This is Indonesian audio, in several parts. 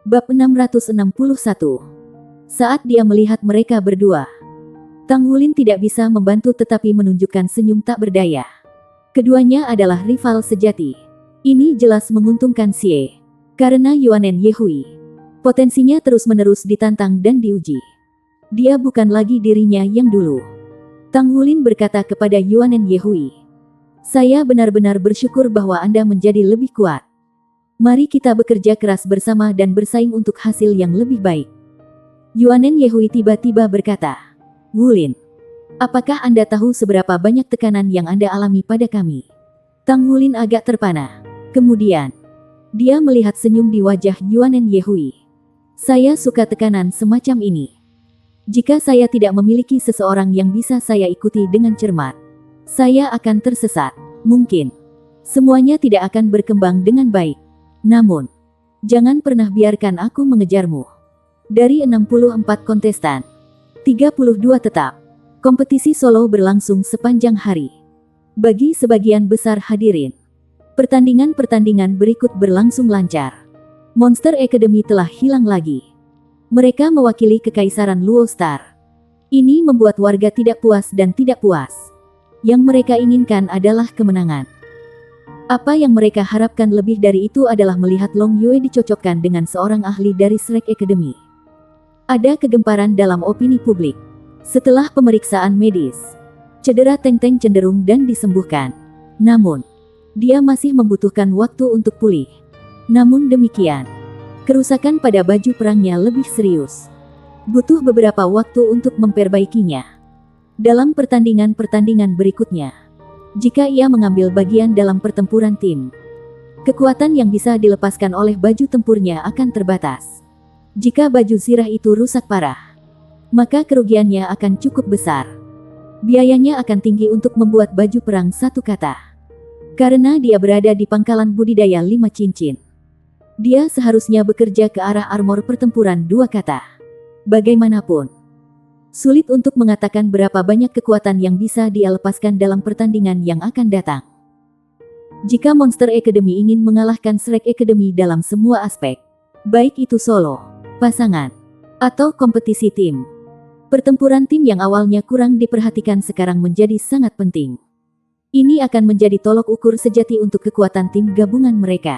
Bab 661. Saat dia melihat mereka berdua, Tang Wulin tidak bisa membantu tetapi menunjukkan senyum tak berdaya. Keduanya adalah rival sejati. Ini jelas menguntungkan Xie. Karena Yuanen Yehui, potensinya terus-menerus ditantang dan diuji. Dia bukan lagi dirinya yang dulu. Tang Wulin berkata kepada Yuanen Yehui, "Saya benar-benar bersyukur bahwa Anda menjadi lebih kuat. Mari kita bekerja keras bersama dan bersaing untuk hasil yang lebih baik." Yuanen Yehui tiba-tiba berkata, "Wulin, apakah Anda tahu seberapa banyak tekanan yang Anda alami pada kami?" Tang Wulin agak terpana. Kemudian, dia melihat senyum di wajah Yuanen Yehui. "Saya suka tekanan semacam ini. Jika saya tidak memiliki seseorang yang bisa saya ikuti dengan cermat, saya akan tersesat. Mungkin semuanya tidak akan berkembang dengan baik. Namun, jangan pernah biarkan aku mengejarmu." Dari 64 kontestan, 32 tetap. Kompetisi solo berlangsung sepanjang hari. Bagi sebagian besar hadirin, pertandingan-pertandingan berikut berlangsung lancar. Monster Academy telah hilang lagi. Mereka mewakili Kekaisaran Luo Star. Ini membuat warga tidak puas dan tidak puas. Yang mereka inginkan adalah kemenangan. Apa yang mereka harapkan lebih dari itu adalah melihat Long Yue dicocokkan dengan seorang ahli dari Shrek Academy. Ada kegemparan dalam opini publik. Setelah pemeriksaan medis, cedera Teng Teng cenderung dan disembuhkan. Namun, dia masih membutuhkan waktu untuk pulih. Namun demikian, kerusakan pada baju perangnya lebih serius. Butuh beberapa waktu untuk memperbaikinya. Dalam pertandingan-pertandingan berikutnya, jika ia mengambil bagian dalam pertempuran tim, kekuatan yang bisa dilepaskan oleh baju tempurnya akan terbatas. Jika baju zirah itu rusak parah, maka kerugiannya akan cukup besar. Biayanya akan tinggi untuk membuat baju perang satu kata. Karena dia berada di pangkalan budidaya 5 cincin, dia seharusnya bekerja ke arah armor pertempuran 2 kata. Bagaimanapun, sulit untuk mengatakan berapa banyak kekuatan yang bisa dia lepaskan dalam pertandingan yang akan datang. Jika Monster Academy ingin mengalahkan Shrek Academy dalam semua aspek, baik itu solo, pasangan, atau kompetisi tim, pertempuran tim yang awalnya kurang diperhatikan sekarang menjadi sangat penting. Ini akan menjadi tolok ukur sejati untuk kekuatan tim gabungan mereka.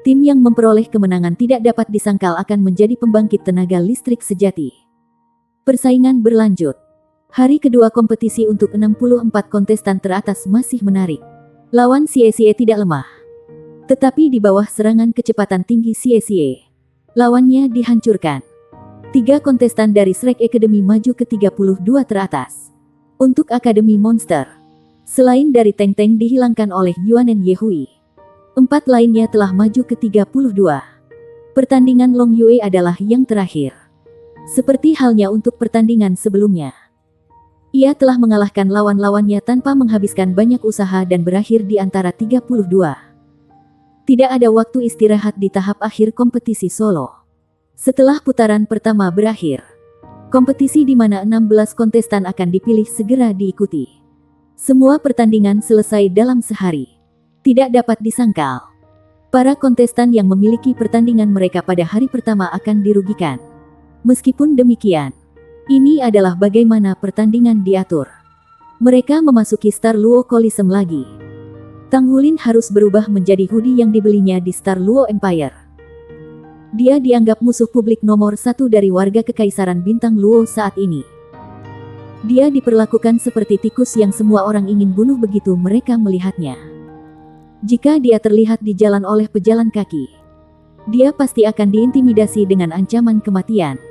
Tim yang memperoleh kemenangan tidak dapat disangkal akan menjadi pembangkit tenaga listrik sejati. Persaingan berlanjut. Hari kedua kompetisi untuk 64 kontestan teratas masih menarik. Lawan Xie tidak lemah. Tetapi di bawah serangan kecepatan tinggi Xie, lawannya dihancurkan. 3 kontestan dari Shrek Academy maju ke 32 teratas. Untuk Akademi Monster, selain dari Teng Teng dihilangkan oleh Yuanen Yehui, 4 lainnya telah maju ke 32. Pertandingan Long Yue adalah yang terakhir. Seperti halnya untuk pertandingan sebelumnya, ia telah mengalahkan lawan-lawannya tanpa menghabiskan banyak usaha dan berakhir di antara 32. Tidak ada waktu istirahat di tahap akhir kompetisi solo. Setelah putaran pertama berakhir, kompetisi di mana 16 kontestan akan dipilih segera diikuti. Semua pertandingan selesai dalam sehari. Tidak dapat disangkal, para kontestan yang memiliki pertandingan mereka pada hari pertama akan dirugikan. Meskipun demikian, ini adalah bagaimana pertandingan diatur. Mereka memasuki Star Luo Coliseum lagi. Tang Wulin harus berubah menjadi hoodie yang dibelinya di Star Luo Empire. Dia dianggap musuh publik nomor 1 dari warga Kekaisaran Bintang Luo saat ini. Dia diperlakukan seperti tikus yang semua orang ingin bunuh begitu mereka melihatnya. Jika dia terlihat di jalan oleh pejalan kaki, dia pasti akan diintimidasi dengan ancaman kematian.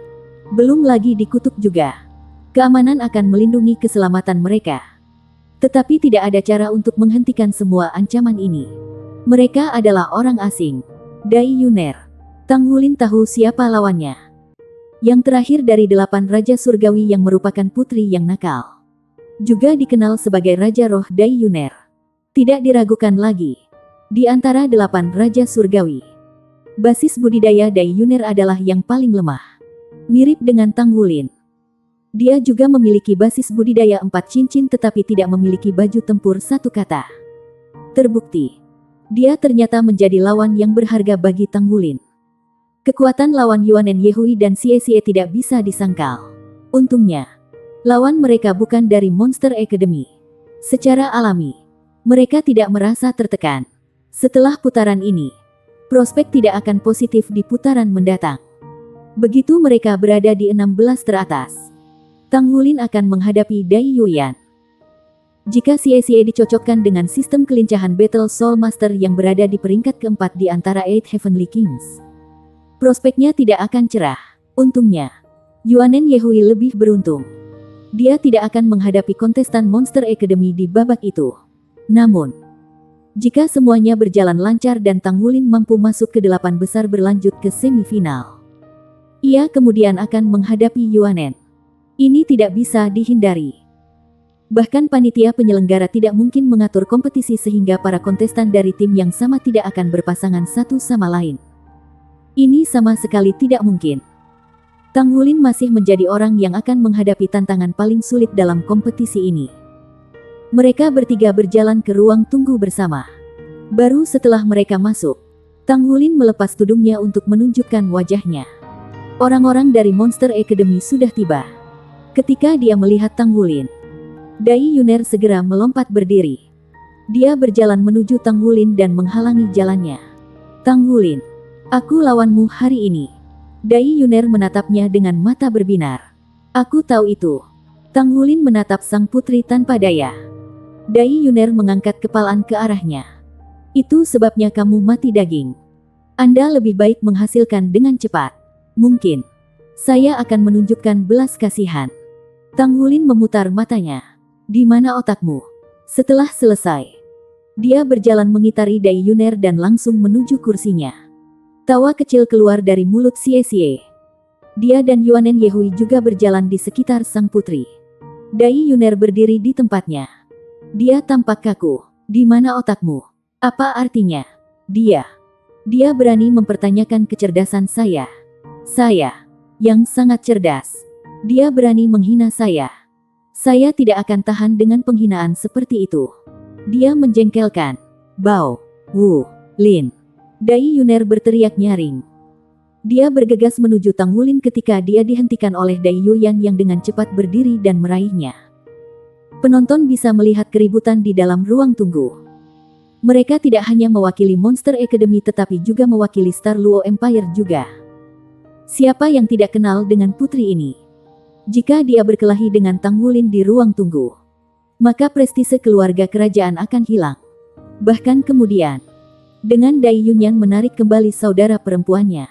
Belum lagi dikutuk juga. Keamanan akan melindungi keselamatan mereka. Tetapi tidak ada cara untuk menghentikan semua ancaman ini. Mereka adalah orang asing. Dai Yuner. Tang Wulin tahu siapa lawannya. Yang terakhir dari 8 Raja Surgawi yang merupakan putri yang nakal. Juga dikenal sebagai Raja Roh Dai Yuner. Tidak diragukan lagi. Di antara 8 Raja Surgawi, basis budidaya Dai Yuner adalah yang paling lemah. Mirip dengan Tang Wulin, dia juga memiliki basis budidaya 4 cincin tetapi tidak memiliki baju tempur satu kata. Terbukti, dia ternyata menjadi lawan yang berharga bagi Tang Wulin. Kekuatan lawan Yuanen Yehui dan Xie Xie tidak bisa disangkal. Untungnya, lawan mereka bukan dari Monster Academy. Secara alami, mereka tidak merasa tertekan. Setelah putaran ini, prospek tidak akan positif di putaran mendatang. Begitu mereka berada di 16 teratas, Tang Wulin akan menghadapi Dai Yuyan. Jika Xie Xie dicocokkan dengan sistem kelincahan Battle Soul Master yang berada di peringkat keempat di antara Eight Heavenly Kings, prospeknya tidak akan cerah. Untungnya, Yuanen Yehui lebih beruntung. Dia tidak akan menghadapi kontestan Monster Academy di babak itu. Namun, jika semuanya berjalan lancar dan Tang Wulin mampu masuk ke 8 besar berlanjut ke semifinal, ia kemudian akan menghadapi Yuanen. Ini tidak bisa dihindari. Bahkan panitia penyelenggara tidak mungkin mengatur kompetisi sehingga para kontestan dari tim yang sama tidak akan berpasangan satu sama lain. Ini sama sekali tidak mungkin. Tang Wulin masih menjadi orang yang akan menghadapi tantangan paling sulit dalam kompetisi ini. Mereka bertiga berjalan ke ruang tunggu bersama. Baru setelah mereka masuk, Tang Wulin melepas tudungnya untuk menunjukkan wajahnya. Orang-orang dari Monster Academy sudah tiba. Ketika dia melihat Tang Wulin, Dai Yuner segera melompat berdiri. Dia berjalan menuju Tang Wulin dan menghalangi jalannya. Tang Wulin, aku lawanmu hari ini. Dai Yuner menatapnya dengan mata berbinar. Aku tahu itu. Tang Wulin menatap sang putri tanpa daya. Dai Yuner mengangkat kepalaan ke arahnya. Itu sebabnya kamu mati daging. Anda lebih baik menghasilkan dengan cepat. Mungkin saya akan menunjukkan belas kasihan. Tang Wulin memutar matanya. Di mana otakmu? Setelah selesai, dia berjalan mengitari Dai Yuner dan langsung menuju kursinya. Tawa kecil keluar dari mulut Xie Xie. Dia dan Yuanen Yehui juga berjalan di sekitar sang putri. Dai Yuner berdiri di tempatnya. Dia tampak kaku. Di mana otakmu? Apa artinya? Dia berani mempertanyakan kecerdasan saya. Saya, yang sangat cerdas. Dia berani menghina saya. Saya tidak akan tahan dengan penghinaan seperti itu. Dia menjengkelkan. Bao, Wu, Lin. Dai Yuner berteriak nyaring. Dia bergegas menuju Tang Wulin ketika dia dihentikan oleh Dai Yuyan yang dengan cepat berdiri dan meraihnya. Penonton bisa melihat keributan di dalam ruang tunggu. Mereka tidak hanya mewakili Monster Academy tetapi juga mewakili Star Luo Empire juga. Siapa yang tidak kenal dengan putri ini? Jika dia berkelahi dengan Tang Wulin di ruang tunggu, maka prestise keluarga kerajaan akan hilang. Bahkan kemudian, dengan Dai Yuyan menarik kembali saudara perempuannya.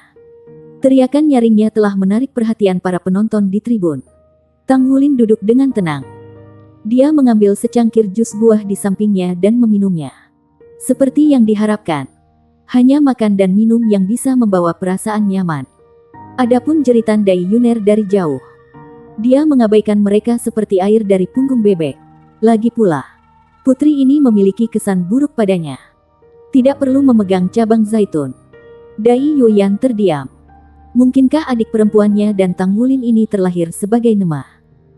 Teriakan nyaringnya telah menarik perhatian para penonton di tribun. Tang Wulin duduk dengan tenang. Dia mengambil secangkir jus buah di sampingnya dan meminumnya. Seperti yang diharapkan, hanya makan dan minum yang bisa membawa perasaan nyaman. Adapun jeritan Dai Yuner dari jauh, dia mengabaikan mereka seperti air dari punggung bebek. Lagi pula, putri ini memiliki kesan buruk padanya. Tidak perlu memegang cabang zaitun. Dai Yuyan terdiam. Mungkinkah adik perempuannya dan Tang Wulin ini terlahir sebagai nemah?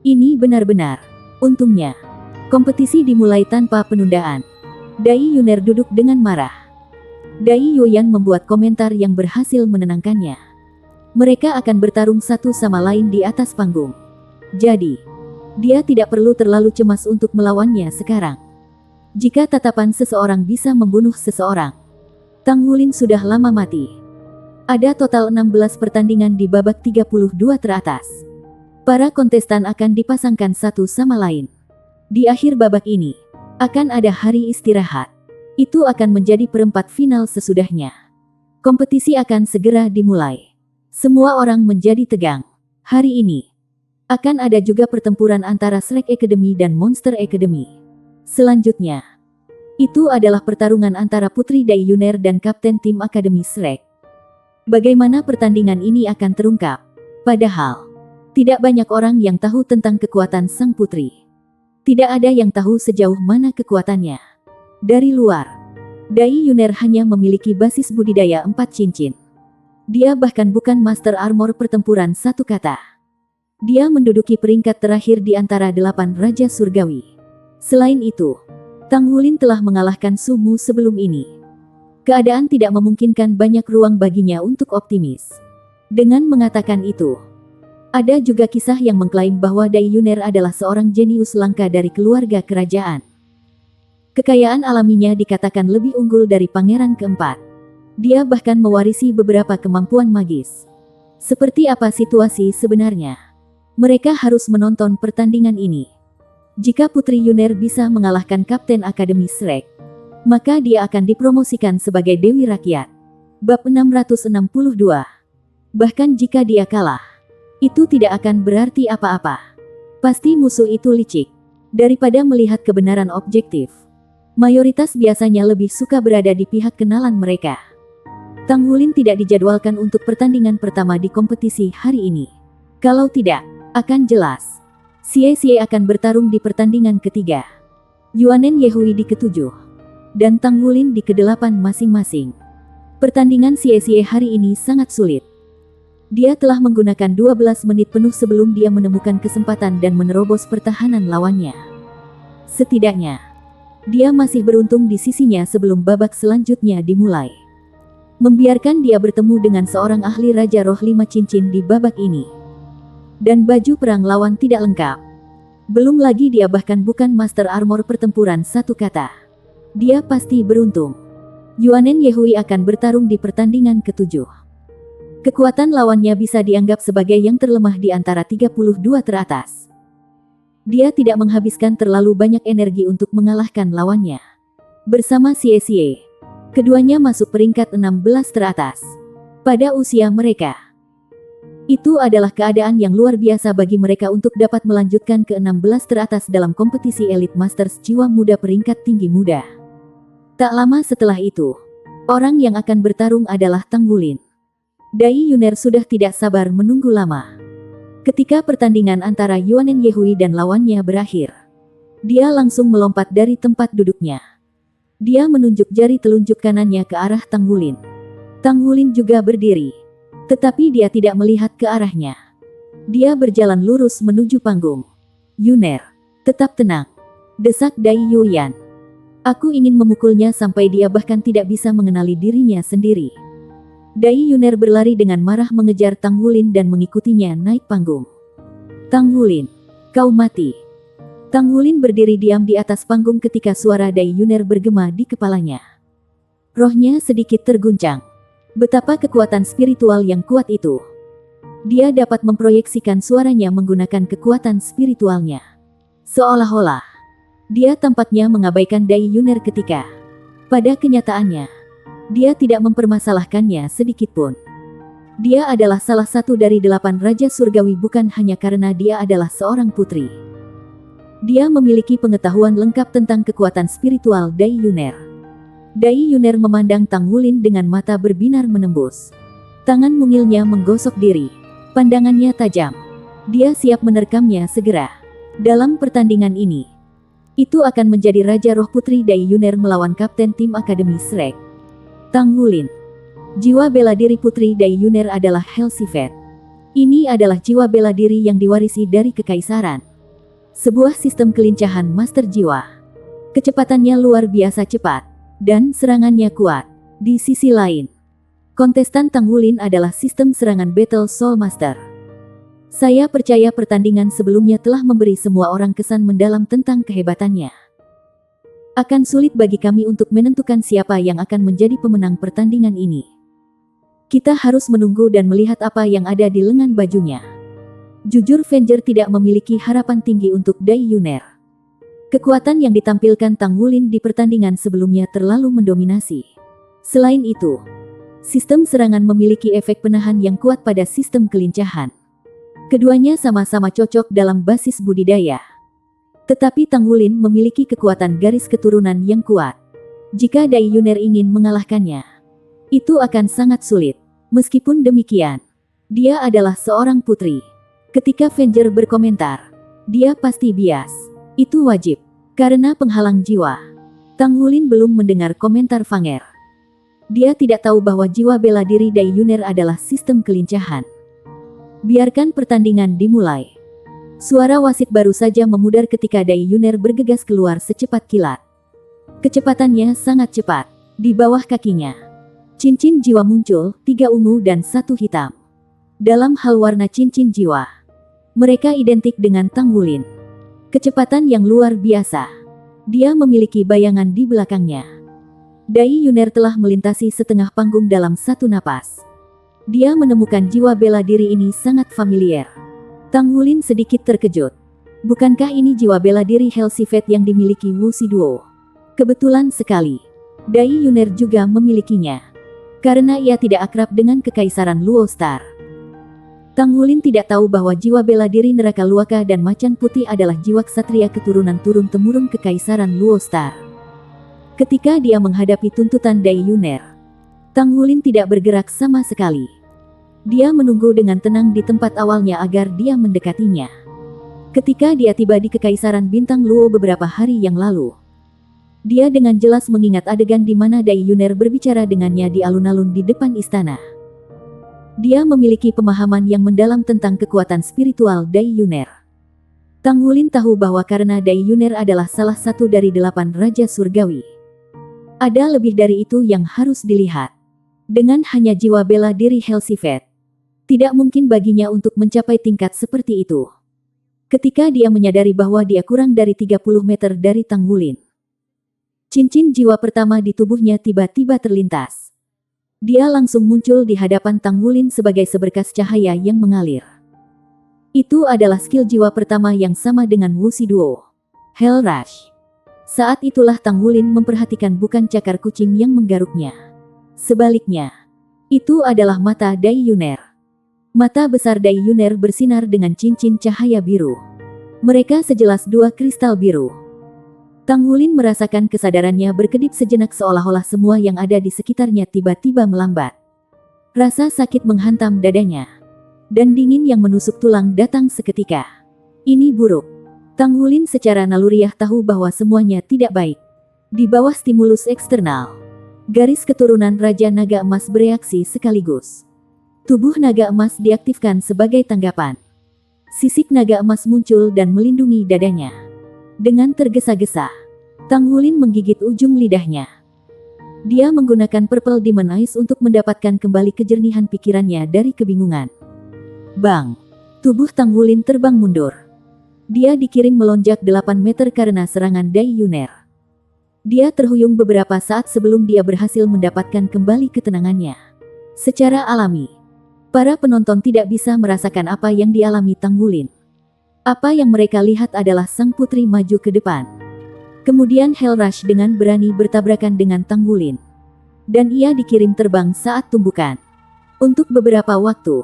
Ini benar-benar. Untungnya, kompetisi dimulai tanpa penundaan. Dai Yuner duduk dengan marah. Dai Yuyan membuat komentar yang berhasil menenangkannya. Mereka akan bertarung satu sama lain di atas panggung. Jadi, dia tidak perlu terlalu cemas untuk melawannya sekarang. Jika tatapan seseorang bisa membunuh seseorang, Tang Wulin sudah lama mati. Ada total 16 pertandingan di babak 32 teratas. Para kontestan akan dipasangkan satu sama lain. Di akhir babak ini, akan ada hari istirahat. Itu akan menjadi perempat final sesudahnya. Kompetisi akan segera dimulai. Semua orang menjadi tegang. Hari ini, akan ada juga pertempuran antara Shrek Academy dan Monster Academy. Selanjutnya, itu adalah pertarungan antara Putri Dai Yuner dan Kapten Tim Akademi Shrek. Bagaimana pertandingan ini akan terungkap? Padahal, tidak banyak orang yang tahu tentang kekuatan sang putri. Tidak ada yang tahu sejauh mana kekuatannya. Dari luar, Dai Yuner hanya memiliki basis budidaya 4 cincin. Dia bahkan bukan Master Armor pertempuran satu kata. Dia menduduki peringkat terakhir di antara 8 Raja Surgawi. Selain itu, Tang Wulin telah mengalahkan Su Mu sebelum ini. Keadaan tidak memungkinkan banyak ruang baginya untuk optimis. Dengan mengatakan itu, ada juga kisah yang mengklaim bahwa Dai Yuner adalah seorang jenius langka dari keluarga kerajaan. Kekayaan alaminya dikatakan lebih unggul dari pangeran keempat. Dia bahkan mewarisi beberapa kemampuan magis. Seperti apa situasi sebenarnya? Mereka harus menonton pertandingan ini. Jika Putri Yuner bisa mengalahkan Kapten Akademi Shrek, maka dia akan dipromosikan sebagai Dewi Rakyat. Bab 662. Bahkan jika dia kalah, itu tidak akan berarti apa-apa. Pasti musuh itu licik. Daripada melihat kebenaran objektif, mayoritas biasanya lebih suka berada di pihak kenalan mereka. Tang Wulin tidak dijadwalkan untuk pertandingan pertama di kompetisi hari ini. Kalau tidak, akan jelas Xie Xie akan bertarung di pertandingan ketiga. Yuanen Yehui di ketujuh, dan Tang Wulin di kedelapan masing-masing. Pertandingan Xie Xie hari ini sangat sulit. Dia telah menggunakan 12 menit penuh sebelum dia menemukan kesempatan dan menerobos pertahanan lawannya. Setidaknya, dia masih beruntung di sisinya sebelum babak selanjutnya dimulai. Membiarkan dia bertemu dengan seorang ahli Raja Roh 5 Cincin di babak ini. Dan baju perang lawan tidak lengkap. Belum lagi dia bahkan bukan Master Armor pertempuran satu kata. Dia pasti beruntung. Yuanen Yehui akan bertarung di pertandingan ketujuh. Kekuatan lawannya bisa dianggap sebagai yang terlemah di antara 32 teratas. Dia tidak menghabiskan terlalu banyak energi untuk mengalahkan lawannya. Bersama Xie Xie, keduanya masuk peringkat 16 teratas. Pada usia mereka, itu adalah keadaan yang luar biasa bagi mereka untuk dapat melanjutkan ke 16 teratas dalam kompetisi Elite Masters Jiwa Muda peringkat tinggi muda. Tak lama setelah itu, orang yang akan bertarung adalah Tang Wulin. Dai Yuner sudah tidak sabar menunggu lama. Ketika pertandingan antara Yuanen Yehui dan lawannya berakhir, dia langsung melompat dari tempat duduknya. Dia menunjuk jari telunjuk kanannya ke arah Tang Wulin. Tang Wulin juga berdiri, tetapi dia tidak melihat ke arahnya. Dia berjalan lurus menuju panggung. "Yuner, tetap tenang," desak Dai Yuyan. "Aku ingin memukulnya sampai dia bahkan tidak bisa mengenali dirinya sendiri." Dai Yuner berlari dengan marah mengejar Tang Wulin dan mengikutinya naik panggung. "Tang Wulin, kau mati." Tang Wulin berdiri diam di atas panggung ketika suara Dai Yuner bergema di kepalanya. Rohnya sedikit terguncang. Betapa kekuatan spiritual yang kuat itu. Dia dapat memproyeksikan suaranya menggunakan kekuatan spiritualnya. Seolah-olah dia tampaknya mengabaikan Dai Yuner ketika, pada kenyataannya, dia tidak mempermasalahkannya sedikitpun. Dia adalah salah satu dari 8 Raja Surgawi bukan hanya karena dia adalah seorang putri. Dia memiliki pengetahuan lengkap tentang kekuatan spiritual Dai Yuner. Dai Yuner memandang Tang Wulin dengan mata berbinar menembus. Tangan mungilnya menggosok diri. Pandangannya tajam. Dia siap menerkamnya segera. Dalam pertandingan ini, itu akan menjadi Raja Roh Putri Dai Yuner melawan Kapten Tim Akademi Shrek. Tang Wulin. Jiwa bela diri Putri Dai Yuner adalah Hellsivet. Ini adalah jiwa bela diri yang diwarisi dari Kekaisaran. Sebuah sistem kelincahan master jiwa. Kecepatannya luar biasa cepat, dan serangannya kuat. Di sisi lain, kontestan Tang Wulin adalah sistem serangan Battle Soul Master. Saya percaya pertandingan sebelumnya telah memberi semua orang kesan mendalam tentang kehebatannya. Akan sulit bagi kami untuk menentukan siapa yang akan menjadi pemenang pertandingan ini. Kita harus menunggu dan melihat apa yang ada di lengan bajunya. Jujur Venger tidak memiliki harapan tinggi untuk Dai Yuner. Kekuatan yang ditampilkan Tang Wulin di pertandingan sebelumnya terlalu mendominasi. Selain itu, sistem serangan memiliki efek penahan yang kuat pada sistem kelincahan. Keduanya sama-sama cocok dalam basis budidaya. Tetapi Tang Wulin memiliki kekuatan garis keturunan yang kuat. Jika Dai Yuner ingin mengalahkannya, itu akan sangat sulit. Meskipun demikian, dia adalah seorang putri. Ketika Venger berkomentar, dia pasti bias. Itu wajib, karena penghalang jiwa. Tang Wulin belum mendengar komentar Venger. Dia tidak tahu bahwa jiwa bela diri Dai Yuner adalah sistem kelincahan. Biarkan pertandingan dimulai. Suara wasit baru saja memudar ketika Dai Yuner bergegas keluar secepat kilat. Kecepatannya sangat cepat. Di bawah kakinya, cincin jiwa muncul, 3 ungu dan 1 hitam. Dalam hal warna cincin jiwa, mereka identik dengan Tang Wulin. Kecepatan yang luar biasa. Dia memiliki bayangan di belakangnya. Dai Yuner telah melintasi setengah panggung dalam satu napas. Dia menemukan jiwa bela diri ini sangat familiar. Tang Wulin sedikit terkejut. Bukankah ini jiwa bela diri Hell Sivet yang dimiliki Wu Siduo? Kebetulan sekali, Dai Yuner juga memilikinya. Karena ia tidak akrab dengan kekaisaran Luo Star. Tang Wulin tidak tahu bahwa jiwa bela diri neraka Luaka dan macan putih adalah jiwa ksatria keturunan turun-temurun kekaisaran Luo Star. Ketika dia menghadapi tuntutan Dai Yuner, Tang Wulin tidak bergerak sama sekali. Dia menunggu dengan tenang di tempat awalnya agar dia mendekatinya. Ketika dia tiba di Kekaisaran Bintang Luo beberapa hari yang lalu, dia dengan jelas mengingat adegan di mana Dai Yuner berbicara dengannya di alun-alun di depan istana. Dia memiliki pemahaman yang mendalam tentang kekuatan spiritual Dai Yuner. Tang Wulin tahu bahwa karena Dai Yuner adalah salah satu dari 8 Raja Surgawi, ada lebih dari itu yang harus dilihat. Dengan hanya jiwa bela diri Hell Sivet, tidak mungkin baginya untuk mencapai tingkat seperti itu. Ketika dia menyadari bahwa dia kurang dari 30 meter dari Tang Wulin, cincin jiwa pertama di tubuhnya tiba-tiba terlintas. Dia langsung muncul di hadapan Tang Wulin sebagai seberkas cahaya yang mengalir. Itu adalah skill jiwa pertama yang sama dengan Wu Siduo, Hell Rush. Saat itulah Tang Wulin memperhatikan bukan cakar kucing yang menggaruknya. Sebaliknya, itu adalah mata Dai Yuner. Mata besar Dai Yuner bersinar dengan cincin cahaya biru. Mereka sejelas 2 kristal biru. Tang Wulin merasakan kesadarannya berkedip sejenak seolah-olah semua yang ada di sekitarnya tiba-tiba melambat. Rasa sakit menghantam dadanya. Dan dingin yang menusuk tulang datang seketika. Ini buruk. Tang Wulin secara naluriah tahu bahwa semuanya tidak baik. Di bawah stimulus eksternal, garis keturunan Raja Naga Emas bereaksi sekaligus. Tubuh naga emas diaktifkan sebagai tanggapan. Sisik naga emas muncul dan melindungi dadanya. Dengan tergesa-gesa, Tang Wulin menggigit ujung lidahnya. Dia menggunakan Purple Demon Eyes untuk mendapatkan kembali kejernihan pikirannya dari kebingungan. Bang! Tubuh Tang Wulin terbang mundur. Dia dikirim melonjak 8 meter karena serangan Dai Yuner. Dia terhuyung beberapa saat sebelum dia berhasil mendapatkan kembali ketenangannya. Secara alami, para penonton tidak bisa merasakan apa yang dialami Tang Wulin. Apa yang mereka lihat adalah sang putri maju ke depan. Kemudian Hell Rush dengan berani bertabrakan dengan Tang Wulin. Dan ia dikirim terbang saat tumbukan. Untuk beberapa waktu,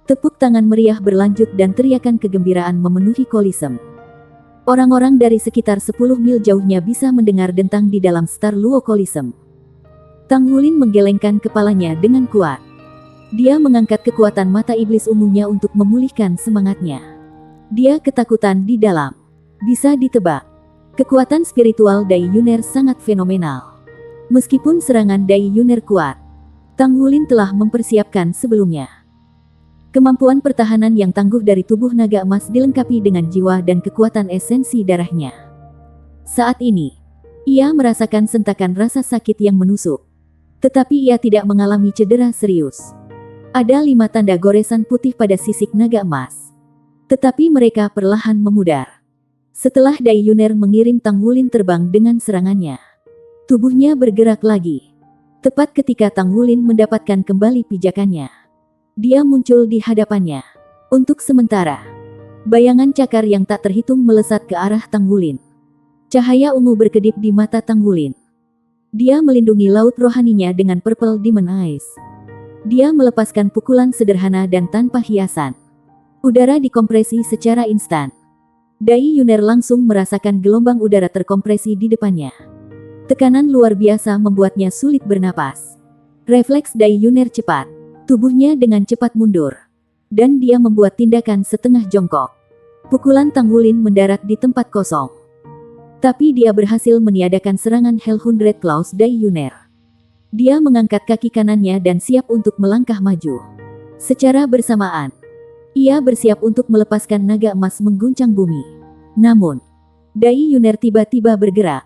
tepuk tangan meriah berlanjut dan teriakan kegembiraan memenuhi Kolisem. Orang-orang dari sekitar 10 mil jauhnya bisa mendengar dentang di dalam Star Luo Kolisem. Tang Wulin menggelengkan kepalanya dengan kuat. Dia mengangkat kekuatan mata iblis ungunya untuk memulihkan semangatnya. Dia ketakutan di dalam. Bisa ditebak, kekuatan spiritual Dai Yuner sangat fenomenal. Meskipun serangan Dai Yuner kuat, Tang Wulin telah mempersiapkan sebelumnya. Kemampuan pertahanan yang tangguh dari tubuh naga emas dilengkapi dengan jiwa dan kekuatan esensi darahnya. Saat ini, ia merasakan sentakan rasa sakit yang menusuk. Tetapi ia tidak mengalami cedera serius. Ada 5 tanda goresan putih pada sisik naga emas. Tetapi mereka perlahan memudar. Setelah Dai Yuner mengirim Tang Wulin terbang dengan serangannya, tubuhnya bergerak lagi. Tepat ketika Tang Wulin mendapatkan kembali pijakannya, dia muncul di hadapannya. Untuk sementara, bayangan cakar yang tak terhitung melesat ke arah Tang Wulin. Cahaya ungu berkedip di mata Tang Wulin. Dia melindungi laut rohaninya dengan Purple Demon Eyes. Dia melepaskan pukulan sederhana dan tanpa hiasan. Udara dikompresi secara instan. Dai Yuner langsung merasakan gelombang udara terkompresi di depannya. Tekanan luar biasa membuatnya sulit bernapas. Refleks Dai Yuner cepat. Tubuhnya dengan cepat mundur. Dan dia membuat tindakan setengah jongkok. Pukulan Tang Wulin mendarat di tempat kosong. Tapi dia berhasil meniadakan serangan Hell Hundred Claws Dai Yuner. Dia mengangkat kaki kanannya dan siap untuk melangkah maju. Secara bersamaan, ia bersiap untuk melepaskan naga emas mengguncang bumi. Namun, Dai Yuner tiba-tiba bergerak.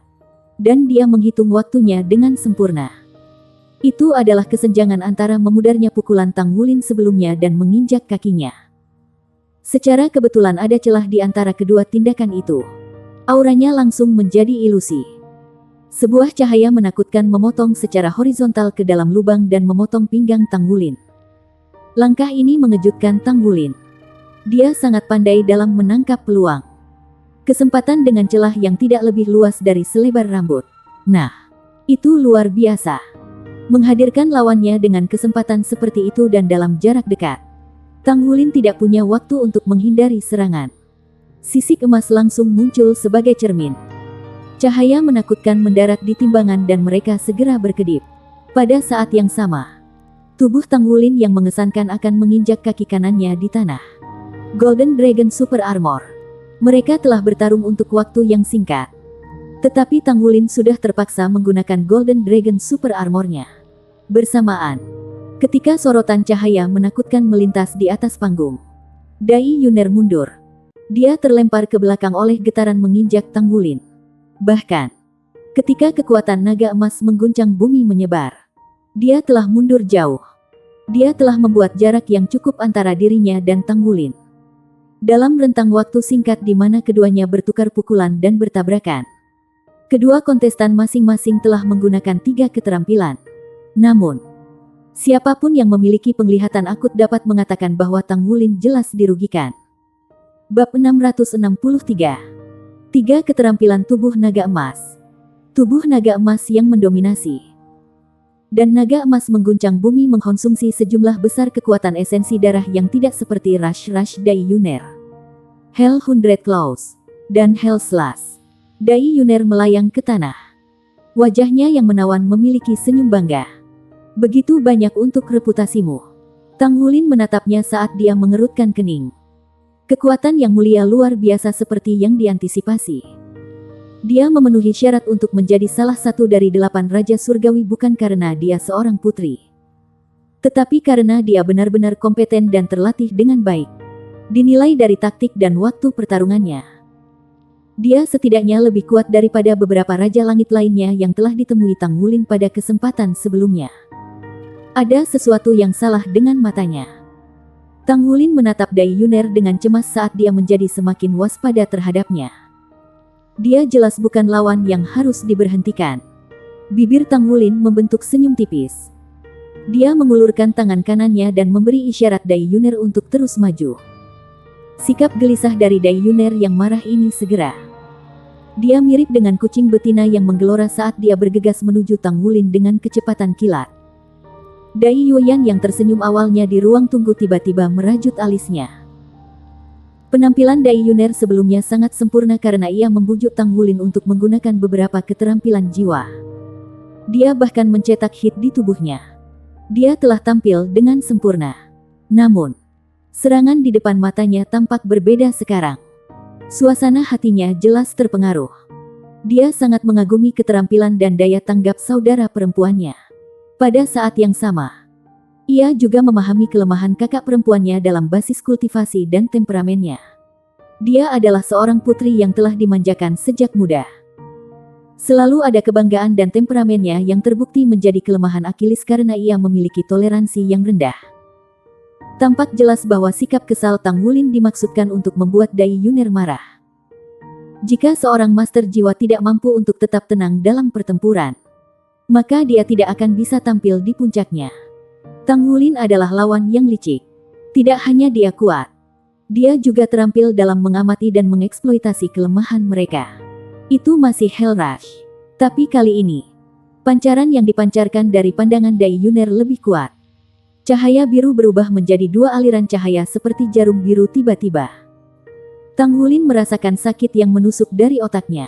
Dan dia menghitung waktunya dengan sempurna. Itu adalah kesenjangan antara memudarnya pukulan Tang Wulin sebelumnya dan menginjak kakinya. Secara kebetulan ada celah di antara kedua tindakan itu. Auranya langsung menjadi ilusi. Sebuah cahaya menakutkan memotong secara horizontal ke dalam lubang dan memotong pinggang Tang Wulin. Langkah ini mengejutkan Tang Wulin. Dia sangat pandai dalam menangkap peluang. Kesempatan dengan celah yang tidak lebih luas dari selebar rambut. Nah, itu luar biasa. Menghadirkan lawannya dengan kesempatan seperti itu dan dalam jarak dekat. Tang Wulin tidak punya waktu untuk menghindari serangan. Sisik emas langsung muncul sebagai cermin. Cahaya menakutkan mendarat di timbangan dan mereka segera berkedip. Pada saat yang sama, tubuh Tang Wulin yang mengesankan akan menginjak kaki kanannya di tanah. Golden Dragon Super Armor. Mereka telah bertarung untuk waktu yang singkat. Tetapi Tang Wulin sudah terpaksa menggunakan Golden Dragon Super Armornya. Bersamaan, ketika sorotan cahaya menakutkan melintas di atas panggung, Dai Yuner mundur. Dia terlempar ke belakang oleh getaran menginjak Tang Wulin. Bahkan, ketika kekuatan naga emas mengguncang bumi menyebar, dia telah mundur jauh. Dia telah membuat jarak yang cukup antara dirinya dan Tang Wulin. Dalam rentang waktu singkat di mana keduanya bertukar pukulan dan bertabrakan, kedua kontestan masing-masing telah menggunakan 3 keterampilan. Namun, siapapun yang memiliki penglihatan akut dapat mengatakan bahwa Tang Wulin jelas dirugikan. Bab 663. 3 keterampilan tubuh naga emas. Tubuh naga emas yang mendominasi. Dan naga emas mengguncang bumi mengkonsumsi sejumlah besar kekuatan esensi darah yang tidak seperti Rush Dai Yuner, Hell Hundred Claws, dan Hell Slash. Dai Yuner melayang ke tanah. Wajahnya yang menawan memiliki senyum bangga. Begitu banyak untuk reputasimu. Tang Wulin menatapnya saat dia mengerutkan kening. Kekuatan yang mulia luar biasa seperti yang diantisipasi. Dia memenuhi syarat untuk menjadi salah satu dari 8 Raja Surgawi bukan karena dia seorang putri, tetapi karena dia benar-benar kompeten dan terlatih dengan baik. Dinilai dari taktik dan waktu pertarungannya, dia setidaknya lebih kuat daripada beberapa Raja Langit lainnya yang telah ditemui Tang Wulin pada kesempatan sebelumnya. Ada sesuatu yang salah dengan matanya. Tang Wulin menatap Dai Yuner dengan cemas saat dia menjadi semakin waspada terhadapnya. Dia jelas bukan lawan yang harus diberhentikan. Bibir Tang Wulin membentuk senyum tipis. Dia mengulurkan tangan kanannya dan memberi isyarat Dai Yuner untuk terus maju. Sikap gelisah dari Dai Yuner yang marah ini segera. Dia mirip dengan kucing betina yang menggelora saat dia bergegas menuju Tang Wulin dengan kecepatan kilat. Dai Yuyan yang tersenyum awalnya di ruang tunggu tiba-tiba merajut alisnya. Penampilan Dai Yuner sebelumnya sangat sempurna karena ia membujuk Tang Wulin untuk menggunakan beberapa keterampilan jiwa. Dia bahkan mencetak hit di tubuhnya. Dia telah tampil dengan sempurna. Namun, serangan di depan matanya tampak berbeda sekarang. Suasana hatinya jelas terpengaruh. Dia sangat mengagumi keterampilan dan daya tanggap saudara perempuannya. Pada saat yang sama, ia juga memahami kelemahan kakak perempuannya dalam basis kultivasi dan temperamennya. Dia adalah seorang putri yang telah dimanjakan sejak muda. Selalu ada kebanggaan dan temperamennya yang terbukti menjadi kelemahan Achilles karena ia memiliki toleransi yang rendah. Tampak jelas bahwa sikap kesal Tang Wulin dimaksudkan untuk membuat Dai Yuner marah. Jika seorang master jiwa tidak mampu untuk tetap tenang dalam pertempuran, maka dia tidak akan bisa tampil di puncaknya. Tang Wulin adalah lawan yang licik. Tidak hanya dia kuat, dia juga terampil dalam mengamati dan mengeksploitasi kelemahan mereka. Itu masih Hell Rush. Tapi kali ini, pancaran yang dipancarkan dari pandangan Dai Yuner lebih kuat. Cahaya biru berubah menjadi 2 aliran cahaya seperti jarum biru tiba-tiba. Tang Wulin merasakan sakit yang menusuk dari otaknya.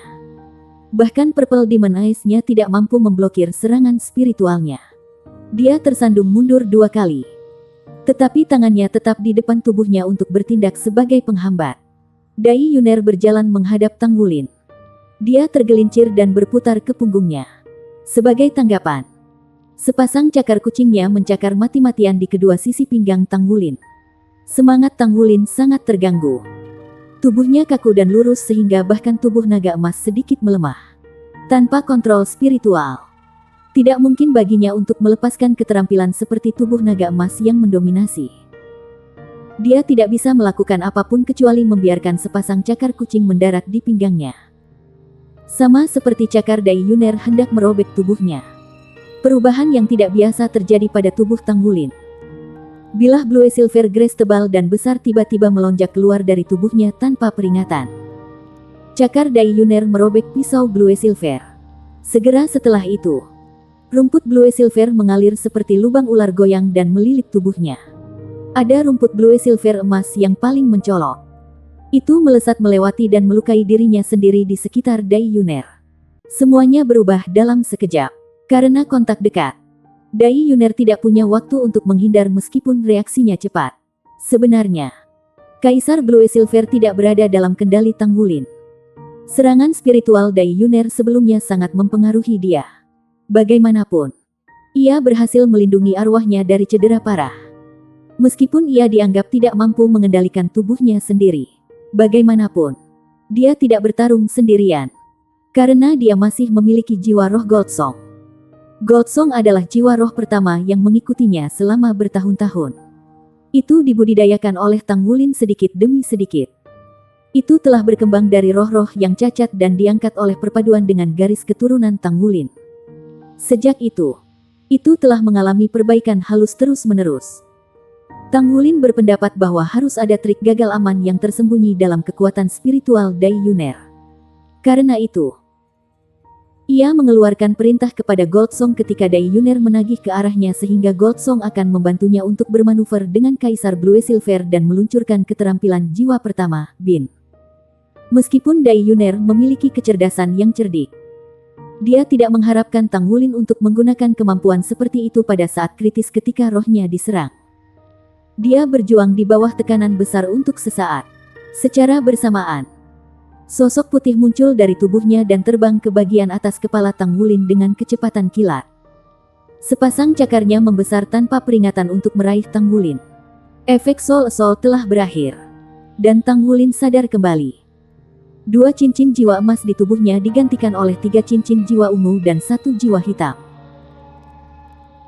Bahkan Purple Demon Eyes-nya tidak mampu memblokir serangan spiritualnya. Dia tersandung mundur 2 kali. Tetapi tangannya tetap di depan tubuhnya untuk bertindak sebagai penghambat. Dai Yuner berjalan menghadap Tang Wulin. Dia tergelincir dan berputar ke punggungnya. Sebagai tanggapan, sepasang cakar kucingnya mencakar mati-matian di kedua sisi pinggang Tang Wulin. Semangat Tang Wulin sangat terganggu. Tubuhnya kaku dan lurus sehingga bahkan tubuh naga emas sedikit melemah. Tanpa kontrol spiritual, Tidak mungkin baginya untuk melepaskan keterampilan seperti tubuh naga emas yang mendominasi. Dia tidak bisa melakukan apapun kecuali membiarkan sepasang cakar kucing mendarat di pinggangnya. Sama seperti cakar Dai Yuner hendak merobek tubuhnya. Perubahan yang tidak biasa terjadi pada tubuh Tanggulin. Bilah Blue Silver Grace tebal dan besar tiba-tiba melonjak keluar dari tubuhnya tanpa peringatan. Cakar Dai Yuner merobek pisau Blue Silver. Segera setelah itu, rumput Blue Silver mengalir seperti lubang ular goyang dan melilit tubuhnya. Ada rumput Blue Silver emas yang paling mencolok. Itu melesat melewati dan melukai dirinya sendiri di sekitar Dai Yuner. Semuanya berubah dalam sekejap. Karena kontak dekat, Dai Yuner tidak punya waktu untuk menghindar meskipun reaksinya cepat. Sebenarnya, Kaisar Blue Silver tidak berada dalam kendali Tanggulin. Serangan spiritual Dai Yuner sebelumnya sangat mempengaruhi dia. Bagaimanapun, ia berhasil melindungi arwahnya dari cedera parah. Meskipun ia dianggap tidak mampu mengendalikan tubuhnya sendiri. Bagaimanapun, dia tidak bertarung sendirian. Karena dia masih memiliki jiwa roh Goldsong. Goldsong adalah jiwa roh pertama yang mengikutinya selama bertahun-tahun. Itu dibudidayakan oleh Tanggulin sedikit demi sedikit. Itu telah berkembang dari roh-roh yang cacat dan diangkat oleh perpaduan dengan garis keturunan Tanggulin. Sejak itu telah mengalami perbaikan halus terus-menerus. Tanggulin berpendapat bahwa harus ada trik gagal aman yang tersembunyi dalam kekuatan spiritual Dai Yuner. Karena itu, ia mengeluarkan perintah kepada Goldsong ketika Dai Yuner menagih ke arahnya sehingga Goldsong akan membantunya untuk bermanuver dengan Kaisar Blue Silver dan meluncurkan keterampilan jiwa pertama, Bin. Meskipun Dai Yuner memiliki kecerdasan yang cerdik, dia tidak mengharapkan Tanggulin untuk menggunakan kemampuan seperti itu pada saat kritis ketika rohnya diserang. Dia berjuang di bawah tekanan besar untuk sesaat. Secara bersamaan, sosok putih muncul dari tubuhnya dan terbang ke bagian atas kepala Tanggulin dengan kecepatan kilat. Sepasang cakarnya membesar tanpa peringatan untuk meraih Tanggulin. Efek Soul Assault telah berakhir, dan Tanggulin sadar kembali. 2 cincin jiwa emas di tubuhnya digantikan oleh 3 cincin jiwa ungu dan 1 jiwa hitam.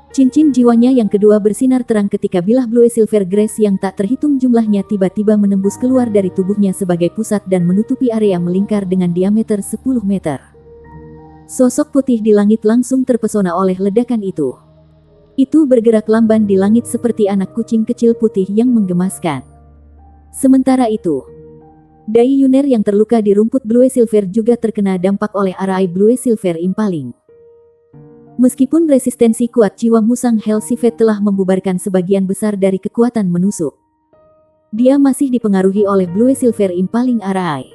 Cincin jiwanya yang kedua bersinar terang ketika bilah Blue Silver Grace yang tak terhitung jumlahnya tiba-tiba menembus keluar dari tubuhnya sebagai pusat dan menutupi area melingkar dengan diameter 10 meter. Sosok putih di langit langsung terpesona oleh ledakan itu. Itu bergerak lamban di langit seperti anak kucing kecil putih yang menggemaskan. Sementara itu, Dai Yuner yang terluka di rumput Blue Silver juga terkena dampak oleh arai Blue Silver Impaling. Meskipun resistensi kuat jiwa musang Hell Sivet telah membubarkan sebagian besar dari kekuatan menusuk, dia masih dipengaruhi oleh Blue Silver Impaling arai.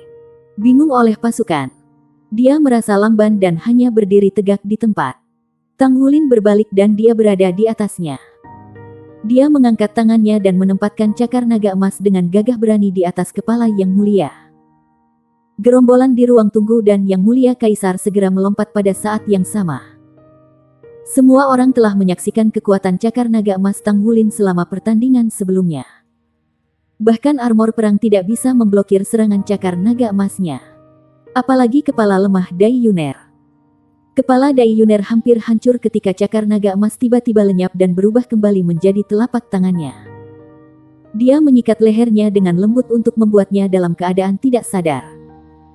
Bingung oleh pasukan, dia merasa lamban dan hanya berdiri tegak di tempat. Tanggulin berbalik dan dia berada di atasnya. Dia mengangkat tangannya dan menempatkan cakar naga emas dengan gagah berani di atas kepala Yang Mulia. Gerombolan di ruang tunggu dan Yang Mulia Kaisar segera melompat pada saat yang sama. Semua orang telah menyaksikan kekuatan cakar naga emas Tanggulin selama pertandingan sebelumnya. Bahkan armor perang tidak bisa memblokir serangan cakar naga emasnya. Apalagi kepala lemah Dai Yuner. Kepala Dai Yuner hampir hancur ketika cakar naga emas tiba-tiba lenyap dan berubah kembali menjadi telapak tangannya. Dia menyikat lehernya dengan lembut untuk membuatnya dalam keadaan tidak sadar.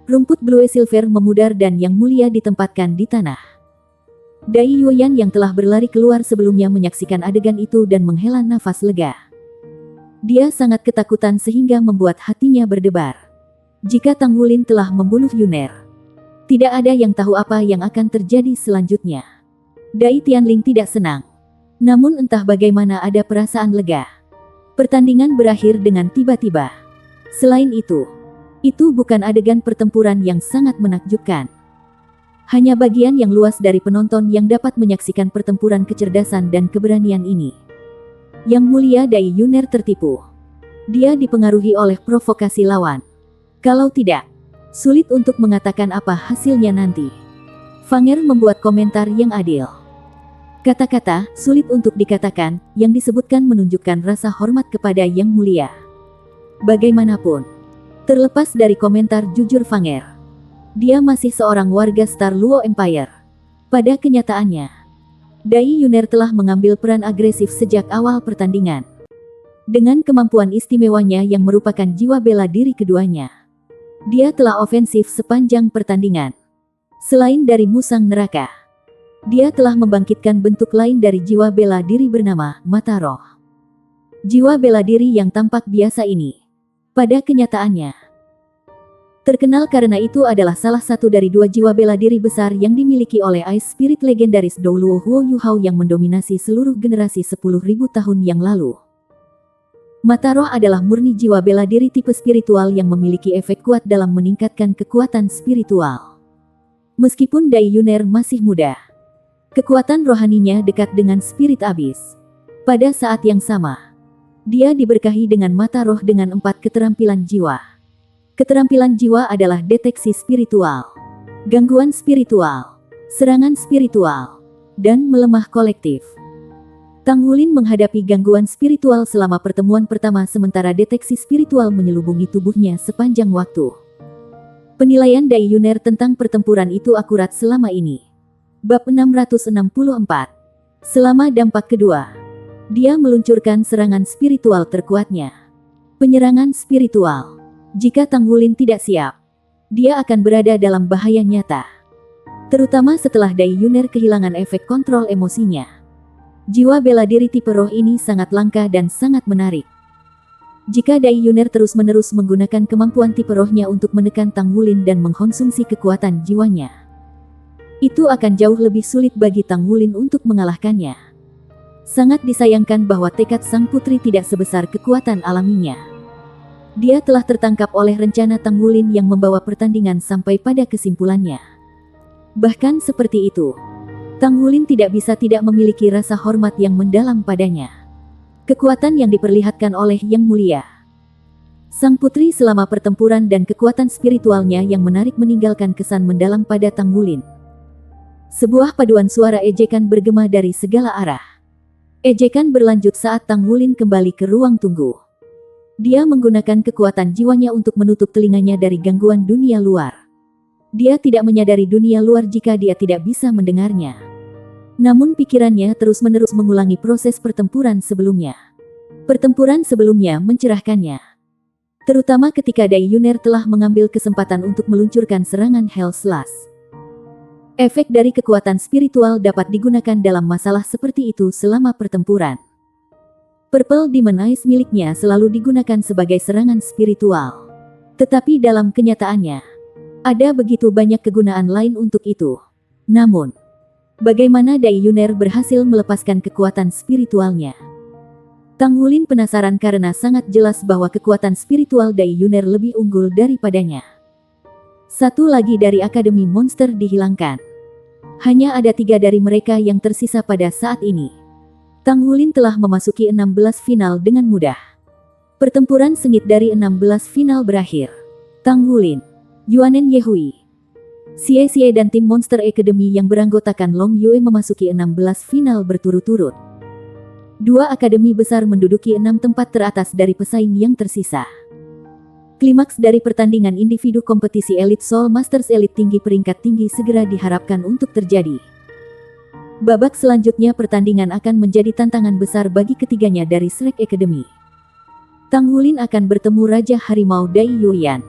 Rumput Blue Silver memudar dan Yang Mulia ditempatkan di tanah. Dai Yuyan yang telah berlari keluar sebelumnya menyaksikan adegan itu dan menghela nafas lega. Dia sangat ketakutan sehingga membuat hatinya berdebar. Jika Tanggulin telah membunuh Yuner, tidak ada yang tahu apa yang akan terjadi selanjutnya. Dai Tianling tidak senang. Namun entah bagaimana ada perasaan lega. Pertandingan berakhir dengan tiba-tiba. Selain itu bukan adegan pertempuran yang sangat menakjubkan. Hanya bagian yang luas dari penonton yang dapat menyaksikan pertempuran kecerdasan dan keberanian ini. Yang Mulia Dai Yuner tertipu. Dia dipengaruhi oleh provokasi lawan. Kalau tidak, sulit untuk mengatakan apa hasilnya nanti. Fanger membuat komentar yang adil. Kata-kata sulit untuk dikatakan yang disebutkan menunjukkan rasa hormat kepada Yang Mulia. Bagaimanapun, terlepas dari komentar jujur Fanger, dia masih seorang warga Star Luo Empire. Pada kenyataannya, Dai Yuner telah mengambil peran agresif sejak awal pertandingan. Dengan kemampuan istimewanya yang merupakan jiwa bela diri keduanya, dia telah ofensif sepanjang pertandingan. Selain dari musang neraka, dia telah membangkitkan bentuk lain dari jiwa bela diri bernama Mata Roh. Jiwa bela diri yang tampak biasa ini, pada kenyataannya, terkenal karena itu adalah salah satu dari dua jiwa bela diri besar yang dimiliki oleh Ice Spirit legendaris Douluo Huo Yuhao yang mendominasi seluruh generasi 10.000 tahun yang lalu. Mata Roh adalah murni jiwa bela diri tipe spiritual yang memiliki efek kuat dalam meningkatkan kekuatan spiritual. Meskipun Dai Yuner masih muda, kekuatan rohaninya dekat dengan spirit abis. Pada saat yang sama, dia diberkahi dengan mata roh dengan 4 keterampilan jiwa. Keterampilan jiwa adalah deteksi spiritual, gangguan spiritual, serangan spiritual, dan melemah kolektif. Tang Wulin menghadapi gangguan spiritual selama pertemuan pertama sementara deteksi spiritual menyelubungi tubuhnya sepanjang waktu. Penilaian Dai Yuner tentang pertempuran itu akurat selama ini. Bab 664. Selama dampak kedua, dia meluncurkan serangan spiritual terkuatnya. Penyerangan spiritual. Jika Tang Wulin tidak siap, dia akan berada dalam bahaya nyata. Terutama setelah Dai Yuner kehilangan efek kontrol emosinya. Jiwa bela diri tipe roh ini sangat langka dan sangat menarik. Jika Dai Yuner terus-menerus menggunakan kemampuan tipe rohnya untuk menekan Tang Wulin dan mengkonsumsi kekuatan jiwanya, itu akan jauh lebih sulit bagi Tang Wulin untuk mengalahkannya. Sangat disayangkan bahwa tekad sang putri tidak sebesar kekuatan alaminya. Dia telah tertangkap oleh rencana Tang Wulin yang membawa pertandingan sampai pada kesimpulannya. Bahkan seperti itu, Tang Wulin tidak bisa tidak memiliki rasa hormat yang mendalam padanya. Kekuatan yang diperlihatkan oleh Yang Mulia sang putri selama pertempuran dan kekuatan spiritualnya yang menarik meninggalkan kesan mendalam pada Tang Wulin. Sebuah paduan suara ejekan bergema dari segala arah. Ejekan berlanjut saat Tang Wulin kembali ke ruang tunggu. Dia menggunakan kekuatan jiwanya untuk menutup telinganya dari gangguan dunia luar. Dia tidak menyadari dunia luar jika dia tidak bisa mendengarnya. Namun pikirannya terus-menerus mengulangi proses pertempuran sebelumnya. Pertempuran sebelumnya mencerahkannya. Terutama ketika Dai Yuner telah mengambil kesempatan untuk meluncurkan serangan Hell Slash. Efek dari kekuatan spiritual dapat digunakan dalam masalah seperti itu selama pertempuran. Purple Demon Eyes miliknya selalu digunakan sebagai serangan spiritual. Tetapi dalam kenyataannya, ada begitu banyak kegunaan lain untuk itu. Namun, bagaimana Dai Yuner berhasil melepaskan kekuatan spiritualnya? Tang Wulin penasaran karena sangat jelas bahwa kekuatan spiritual Dai Yuner lebih unggul daripadanya. Satu lagi dari Akademi Monster dihilangkan. Hanya ada 3 dari mereka yang tersisa pada saat ini. Tang Wulin telah memasuki 16 final dengan mudah. Pertempuran sengit dari 16 final berakhir. Tang Wulin, Yuanen Yehui, Xie dan tim Monster Academy yang beranggotakan Long Yue memasuki 16 final berturut-turut. 2 akademi besar menduduki 6 tempat teratas dari pesaing yang tersisa. Klimaks dari pertandingan individu kompetisi Elite Soul Masters Elite tinggi peringkat tinggi segera diharapkan untuk terjadi. Babak selanjutnya pertandingan akan menjadi tantangan besar bagi ketiganya dari Shrek Academy. Tang Wulin akan bertemu Raja Harimau Dai Yuyan.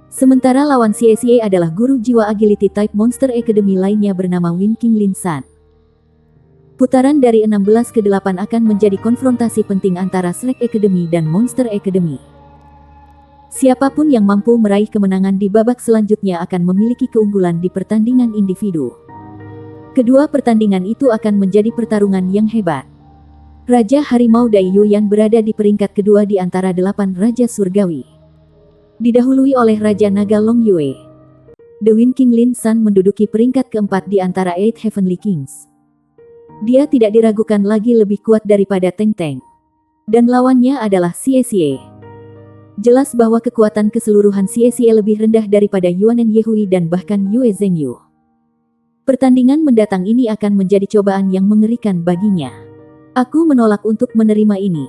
Sementara lawan Xie adalah guru jiwa agility type Monster Academy lainnya bernama Win King Lin San. Putaran dari 16 ke 8 akan menjadi konfrontasi penting antara Shrek Academy dan Monster Academy. Siapapun yang mampu meraih kemenangan di babak selanjutnya akan memiliki keunggulan di pertandingan individu. Kedua pertandingan itu akan menjadi pertarungan yang hebat. Raja Harimau Dai Yuyan berada di peringkat kedua di antara 8 Raja Surgawi. Didahului oleh Raja Naga Long Yue. The Wind King Lin San menduduki peringkat keempat di antara 8 Heavenly Kings. Dia tidak diragukan lagi lebih kuat daripada Teng Teng. Dan lawannya adalah Xie. Jelas bahwa kekuatan keseluruhan Xie lebih rendah daripada Yuanen Yehui dan bahkan Yue Zhengyu. Pertandingan mendatang ini akan menjadi cobaan yang mengerikan baginya. Aku menolak untuk menerima ini.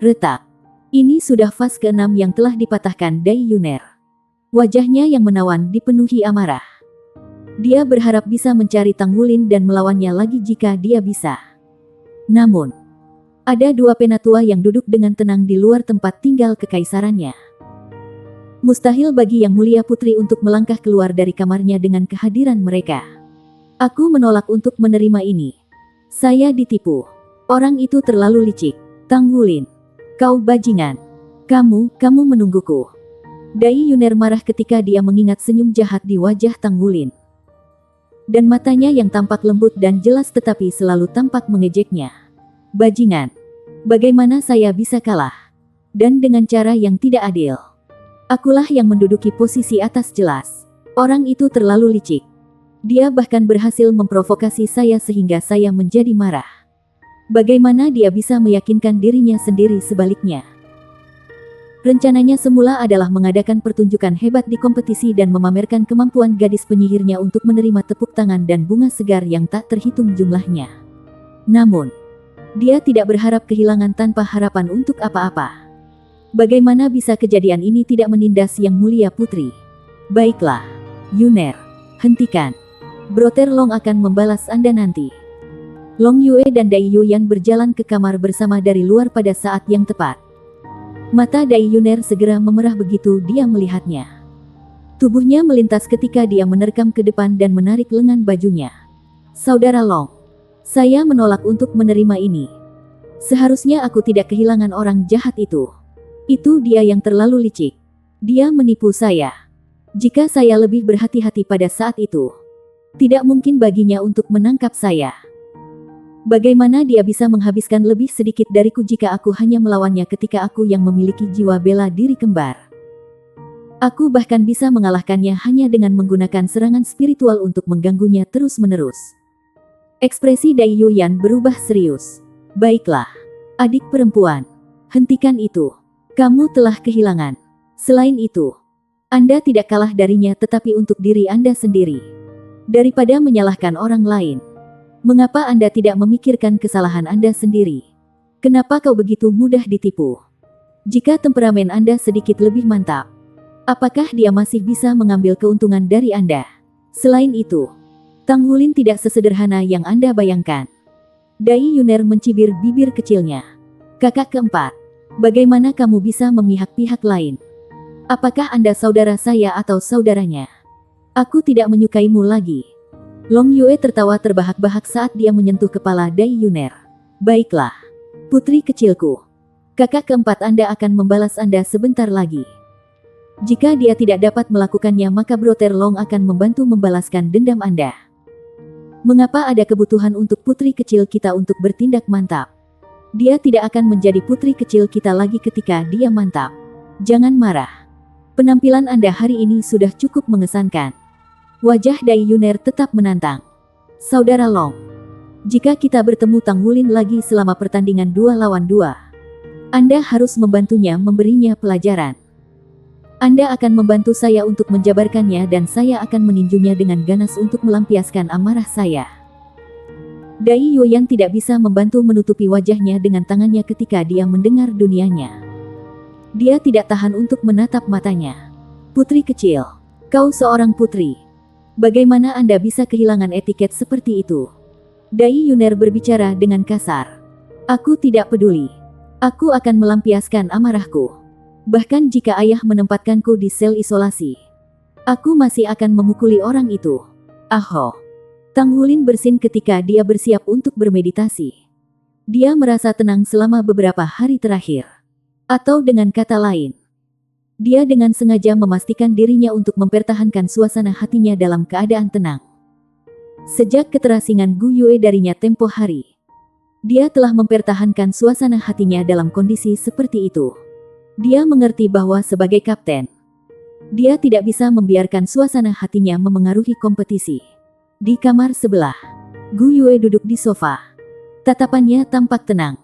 Retak. Ini sudah fase ke-6 yang telah dipatahkan Dai Yuner. Wajahnya yang menawan dipenuhi amarah. Dia berharap bisa mencari Tang Wulin dan melawannya lagi jika dia bisa. Namun, ada dua penatua yang duduk dengan tenang di luar tempat tinggal kekaisarannya. Mustahil bagi Yang Mulia Putri untuk melangkah keluar dari kamarnya dengan kehadiran mereka. Aku menolak untuk menerima ini. Saya ditipu. Orang itu terlalu licik. Tang Wulin, kau bajingan. Kamu menungguku. Dai Yuner marah ketika dia mengingat senyum jahat di wajah Tang Wulin. Dan matanya yang tampak lembut dan jelas tetapi selalu tampak mengejeknya. Bajingan. Bagaimana saya bisa kalah? Dan dengan cara yang tidak adil. Akulah yang menduduki posisi atas jelas. Orang itu terlalu licik. Dia bahkan berhasil memprovokasi saya sehingga saya menjadi marah. Bagaimana dia bisa meyakinkan dirinya sendiri sebaliknya? Rencananya semula adalah mengadakan pertunjukan hebat di kompetisi dan memamerkan kemampuan gadis penyihirnya untuk menerima tepuk tangan dan bunga segar yang tak terhitung jumlahnya. Namun, dia tidak berharap kehilangan tanpa harapan untuk apa-apa. Bagaimana bisa kejadian ini tidak menindas Yang Mulia Putri? Baiklah, Yuner, hentikan. Brother Long akan membalas Anda nanti. Long Yue dan Dai Yuyan berjalan ke kamar bersama dari luar pada saat yang tepat. Mata Dai Yuner segera memerah begitu dia melihatnya. Tubuhnya melintas ketika dia menerkam ke depan dan menarik lengan bajunya. Saudara Long, saya menolak untuk menerima ini. Seharusnya aku tidak kehilangan orang jahat itu. Itu dia yang terlalu licik. Dia menipu saya. Jika saya lebih berhati-hati pada saat itu, tidak mungkin baginya untuk menangkap saya. Bagaimana dia bisa menghabiskan lebih sedikit dariku jika aku hanya melawannya ketika aku yang memiliki jiwa bela diri kembar? Aku bahkan bisa mengalahkannya hanya dengan menggunakan serangan spiritual untuk mengganggunya terus-menerus. Ekspresi Dai Yuyan berubah serius. Baiklah, adik perempuan, hentikan itu. Kamu telah kehilangan. Selain itu, Anda tidak kalah darinya tetapi untuk diri Anda sendiri. Daripada menyalahkan orang lain, mengapa Anda tidak memikirkan kesalahan Anda sendiri? Kenapa kau begitu mudah ditipu? Jika temperamen Anda sedikit lebih mantap, apakah dia masih bisa mengambil keuntungan dari Anda? Selain itu, Tang Wulin tidak sesederhana yang Anda bayangkan. Dai Yuner mencibir bibir kecilnya. Kakak keempat, bagaimana kamu bisa memihak pihak lain? Apakah Anda saudara saya atau saudaranya? Aku tidak menyukaimu lagi. Long Yue tertawa terbahak-bahak saat dia menyentuh kepala Dai Yuner. Baiklah, putri kecilku. Kakak keempat Anda akan membalas Anda sebentar lagi. Jika dia tidak dapat melakukannya maka Brother Long akan membantu membalaskan dendam Anda. Mengapa ada kebutuhan untuk putri kecil kita untuk bertindak mantap? Dia tidak akan menjadi putri kecil kita lagi ketika dia mantap. Jangan marah. Penampilan Anda hari ini sudah cukup mengesankan. Wajah Dai Yuner tetap menantang. Saudara Long, jika kita bertemu Tang Wulin lagi selama pertandingan 2 lawan 2, Anda harus membantunya memberinya pelajaran. Anda akan membantu saya untuk menjabarkannya dan saya akan meninjunya dengan ganas untuk melampiaskan amarah saya. Dai Yuyan tidak bisa membantu menutupi wajahnya dengan tangannya ketika dia mendengar dunianya. Dia tidak tahan untuk menatap matanya. Putri kecil, kau seorang putri. Bagaimana Anda bisa kehilangan etiket seperti itu? Dai Yuner berbicara dengan kasar. Aku tidak peduli. Aku akan melampiaskan amarahku. Bahkan jika ayah menempatkanku di sel isolasi, aku masih akan memukuli orang itu. Aho. Tang Wulin bersin ketika dia bersiap untuk bermeditasi. Dia merasa tenang selama beberapa hari terakhir. Atau dengan kata lain, dia dengan sengaja memastikan dirinya untuk mempertahankan suasana hatinya dalam keadaan tenang. Sejak keterasingan Gu Yue darinya tempo hari, dia telah mempertahankan suasana hatinya dalam kondisi seperti itu. Dia mengerti bahwa sebagai kapten, dia tidak bisa membiarkan suasana hatinya memengaruhi kompetisi. Di kamar sebelah, Gu Yue duduk di sofa. Tatapannya tampak tenang.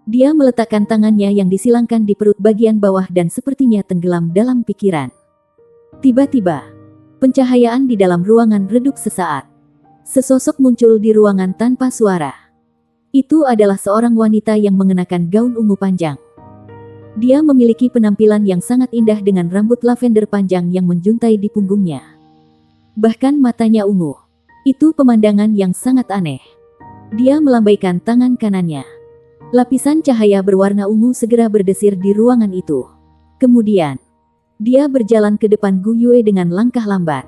Dia meletakkan tangannya yang disilangkan di perut bagian bawah dan sepertinya tenggelam dalam pikiran. Tiba-tiba, pencahayaan di dalam ruangan redup sesaat. Sesosok muncul di ruangan tanpa suara. Itu adalah seorang wanita yang mengenakan gaun ungu panjang. Dia memiliki penampilan yang sangat indah dengan rambut lavender panjang yang menjuntai di punggungnya. Bahkan matanya ungu. Itu pemandangan yang sangat aneh. Dia melambaikan tangan kanannya. Lapisan cahaya berwarna ungu segera berdesir di ruangan itu. Kemudian, dia berjalan ke depan Gu Yue dengan langkah lambat.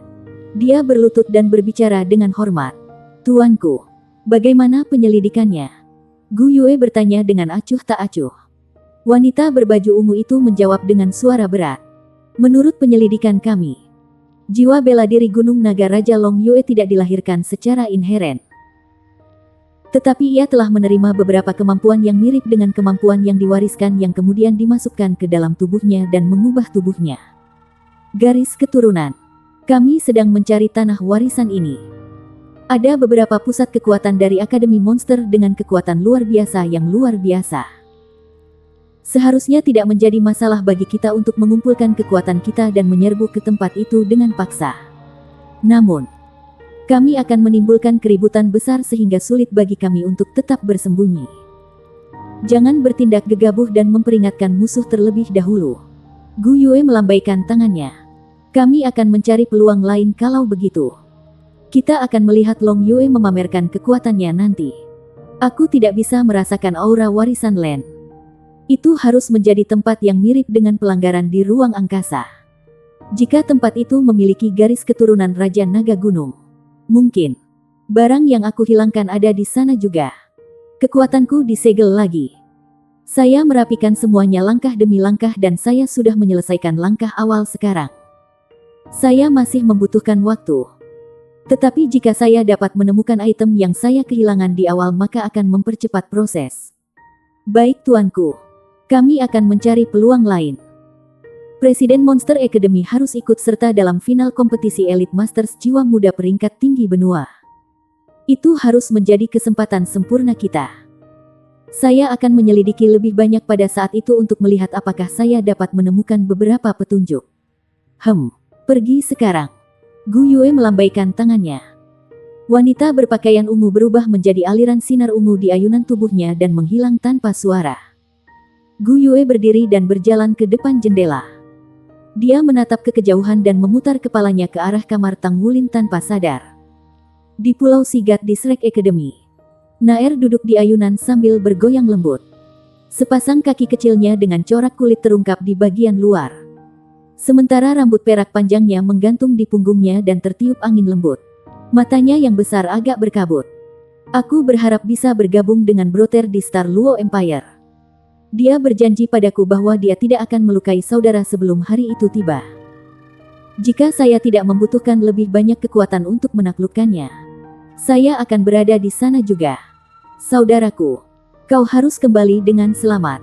Dia berlutut dan berbicara dengan hormat. "Tuanku, bagaimana penyelidikannya?" Gu Yue bertanya dengan acuh tak acuh. Wanita berbaju ungu itu menjawab dengan suara berat. "Menurut penyelidikan kami, jiwa bela diri Gunung Naga Raja Long Yue tidak dilahirkan secara inheren. Tetapi ia telah menerima beberapa kemampuan yang mirip dengan kemampuan yang diwariskan yang kemudian dimasukkan ke dalam tubuhnya dan mengubah tubuhnya. Garis keturunan. Kami sedang mencari tanah warisan ini. Ada beberapa pusat kekuatan dari Akademi Monster dengan kekuatan luar biasa yang luar biasa. Seharusnya tidak menjadi masalah bagi kita untuk mengumpulkan kekuatan kita dan menyerbu ke tempat itu dengan paksa. Namun, kami akan menimbulkan keributan besar sehingga sulit bagi kami untuk tetap bersembunyi. Jangan bertindak gegabah dan memperingatkan musuh terlebih dahulu." Gu Yue melambaikan tangannya. "Kami akan mencari peluang lain kalau begitu. Kita akan melihat Long Yue memamerkan kekuatannya nanti. Aku tidak bisa merasakan aura warisan Len. Itu harus menjadi tempat yang mirip dengan pelanggaran di ruang angkasa. Jika tempat itu memiliki garis keturunan Raja Naga Gunung, mungkin barang yang aku hilangkan ada di sana juga. Kekuatanku disegel lagi. Saya merapikan semuanya langkah demi langkah dan saya sudah menyelesaikan langkah awal sekarang. Saya masih membutuhkan waktu. Tetapi jika saya dapat menemukan item yang saya kehilangan di awal maka akan mempercepat proses." "Baik tuanku. Kami akan mencari peluang lain." Presiden Monster Academy harus ikut serta dalam final kompetisi Elite Masters jiwa muda peringkat tinggi benua. Itu harus menjadi kesempatan sempurna kita. Saya akan menyelidiki lebih banyak pada saat itu untuk melihat apakah saya dapat menemukan beberapa petunjuk. Pergi sekarang." Gu Yue melambaikan tangannya. Wanita berpakaian ungu berubah menjadi aliran sinar ungu di ayunan tubuhnya dan menghilang tanpa suara. Gu Yue berdiri dan berjalan ke depan jendela. Dia menatap ke kejauhan dan memutar kepalanya ke arah kamar Tang Wulin tanpa sadar. Di Pulau Sigat di Shrek Academy, Naer duduk di ayunan sambil bergoyang lembut. Sepasang kaki kecilnya dengan corak kulit terungkap di bagian luar. Sementara rambut perak panjangnya menggantung di punggungnya dan tertiup angin lembut. Matanya yang besar agak berkabut. "Aku berharap bisa bergabung dengan Brother di Star Luo Empire. Dia berjanji padaku bahwa dia tidak akan melukai saudara sebelum hari itu tiba. Jika saya tidak membutuhkan lebih banyak kekuatan untuk menaklukkannya, saya akan berada di sana juga. Saudaraku, kau harus kembali dengan selamat.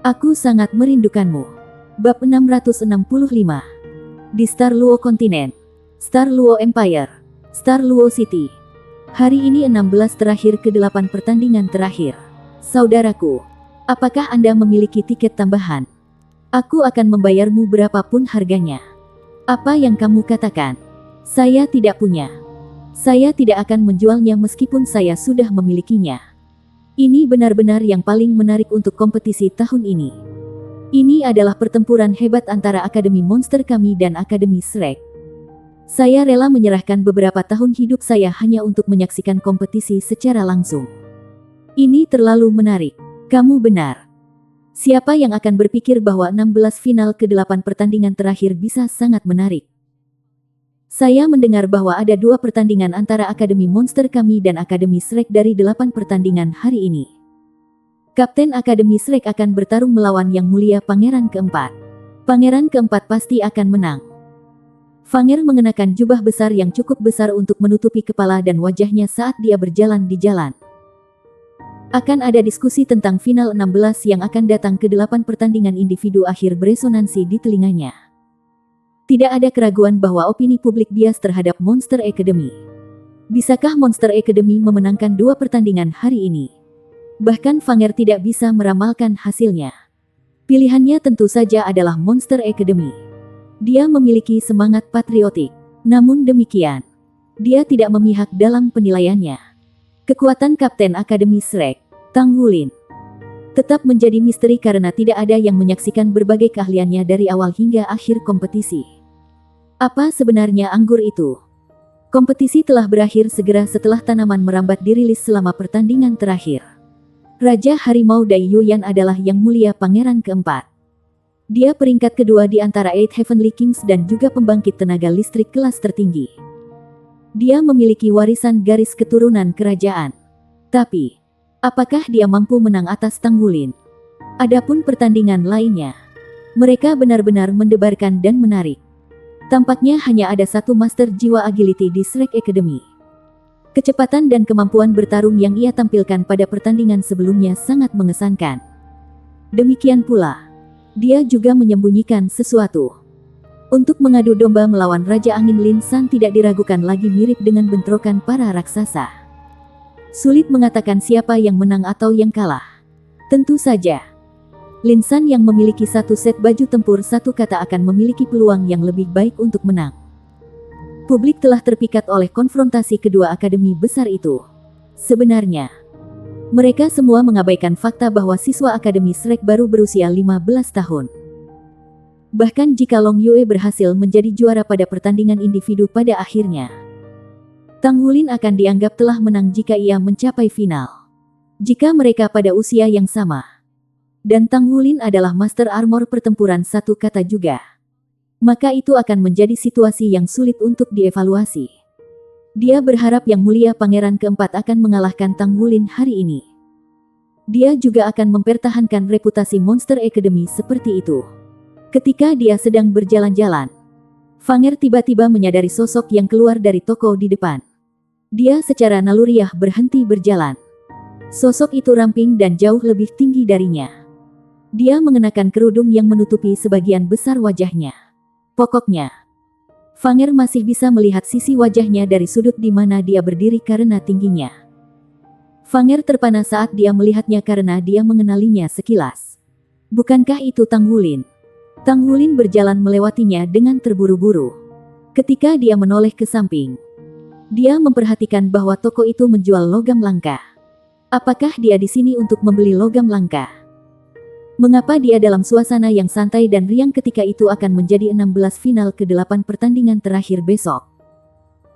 Aku sangat merindukanmu." Bab 665. Di Star Luo Kontinen, Star Luo Empire, Star Luo City. Hari ini 16 terakhir ke-8 pertandingan terakhir. Saudaraku, apakah Anda memiliki tiket tambahan? Aku akan membayarmu berapapun harganya. Apa yang kamu katakan? Saya tidak punya. Saya tidak akan menjualnya meskipun saya sudah memilikinya. Ini benar-benar yang paling menarik untuk kompetisi tahun ini. Ini adalah pertempuran hebat antara Akademi Monster kami dan Akademi Shrek. Saya rela menyerahkan beberapa tahun hidup saya hanya untuk menyaksikan kompetisi secara langsung. Ini terlalu menarik. Kamu benar. Siapa yang akan berpikir bahwa 16 final ke-8 pertandingan terakhir bisa sangat menarik? Saya mendengar bahwa ada 2 pertandingan antara Akademi Monster kami dan Akademi Shrek dari 8 pertandingan hari ini. Kapten Akademi Shrek akan bertarung melawan Yang Mulia Pangeran keempat. Pangeran keempat pasti akan menang. Fanger mengenakan jubah besar yang cukup besar untuk menutupi kepala dan wajahnya saat dia berjalan di jalan. Akan ada diskusi tentang final 16 yang akan datang ke 8 pertandingan individu akhir beresonansi di telinganya. Tidak ada keraguan bahwa opini publik bias terhadap Monster Academy. Bisakah Monster Academy memenangkan 2 pertandingan hari ini? Bahkan Fanger tidak bisa meramalkan hasilnya. Pilihannya tentu saja adalah Monster Academy. Dia memiliki semangat patriotik. Namun demikian, dia tidak memihak dalam penilaiannya. Kekuatan Kapten Akademi Shrek, Tang Wulin, tetap menjadi misteri karena tidak ada yang menyaksikan berbagai keahliannya dari awal hingga akhir kompetisi. Apa sebenarnya anggur itu? Kompetisi telah berakhir segera setelah tanaman merambat dirilis selama pertandingan terakhir. Raja Harimau Dai Yuyan adalah Yang Mulia Pangeran keempat. Dia peringkat kedua di antara Eight Heavenly Kings dan juga pembangkit tenaga listrik kelas tertinggi. Dia memiliki warisan garis keturunan kerajaan. Tapi, apakah dia mampu menang atas Tang Wulin? Adapun pertandingan lainnya, mereka benar-benar mendebarkan dan menarik. Tampaknya hanya ada satu master jiwa agility di Shrek Academy. Kecepatan dan kemampuan bertarung yang ia tampilkan pada pertandingan sebelumnya sangat mengesankan. Demikian pula, dia juga menyembunyikan sesuatu. Untuk mengadu domba melawan Raja Angin Lin San tidak diragukan lagi mirip dengan bentrokan para raksasa. Sulit mengatakan siapa yang menang atau yang kalah. Tentu saja, Lin San yang memiliki satu set baju tempur satu kata akan memiliki peluang yang lebih baik untuk menang. Publik telah terpikat oleh konfrontasi kedua akademi besar itu. Sebenarnya, mereka semua mengabaikan fakta bahwa siswa Akademi Shrek baru berusia 15 tahun. Bahkan jika Long Yue berhasil menjadi juara pada pertandingan individu pada akhirnya, Tang Wulin akan dianggap telah menang jika ia mencapai final. Jika mereka pada usia yang sama, dan Tang Wulin adalah Master Armor pertempuran satu kata juga, maka itu akan menjadi situasi yang sulit untuk dievaluasi. Dia berharap Yang Mulia Pangeran keempat akan mengalahkan Tang Wulin hari ini. Dia juga akan mempertahankan reputasi Monster Academy seperti itu. Ketika dia sedang berjalan-jalan, Fanger tiba-tiba menyadari sosok yang keluar dari toko di depan. Dia secara naluriah berhenti berjalan. Sosok itu ramping dan jauh lebih tinggi darinya. Dia mengenakan kerudung yang menutupi sebagian besar wajahnya. Pokoknya, Fanger masih bisa melihat sisi wajahnya dari sudut di mana dia berdiri karena tingginya. Fanger terpana saat dia melihatnya karena dia mengenalinya sekilas. Bukankah itu Tang Wulin? Tang Wulin berjalan melewatinya dengan terburu-buru. Ketika dia menoleh ke samping, dia memperhatikan bahwa toko itu menjual logam langka. Apakah dia di sini untuk membeli logam langka? Mengapa dia dalam suasana yang santai dan riang ketika itu akan menjadi 16 final ke-8 pertandingan terakhir besok?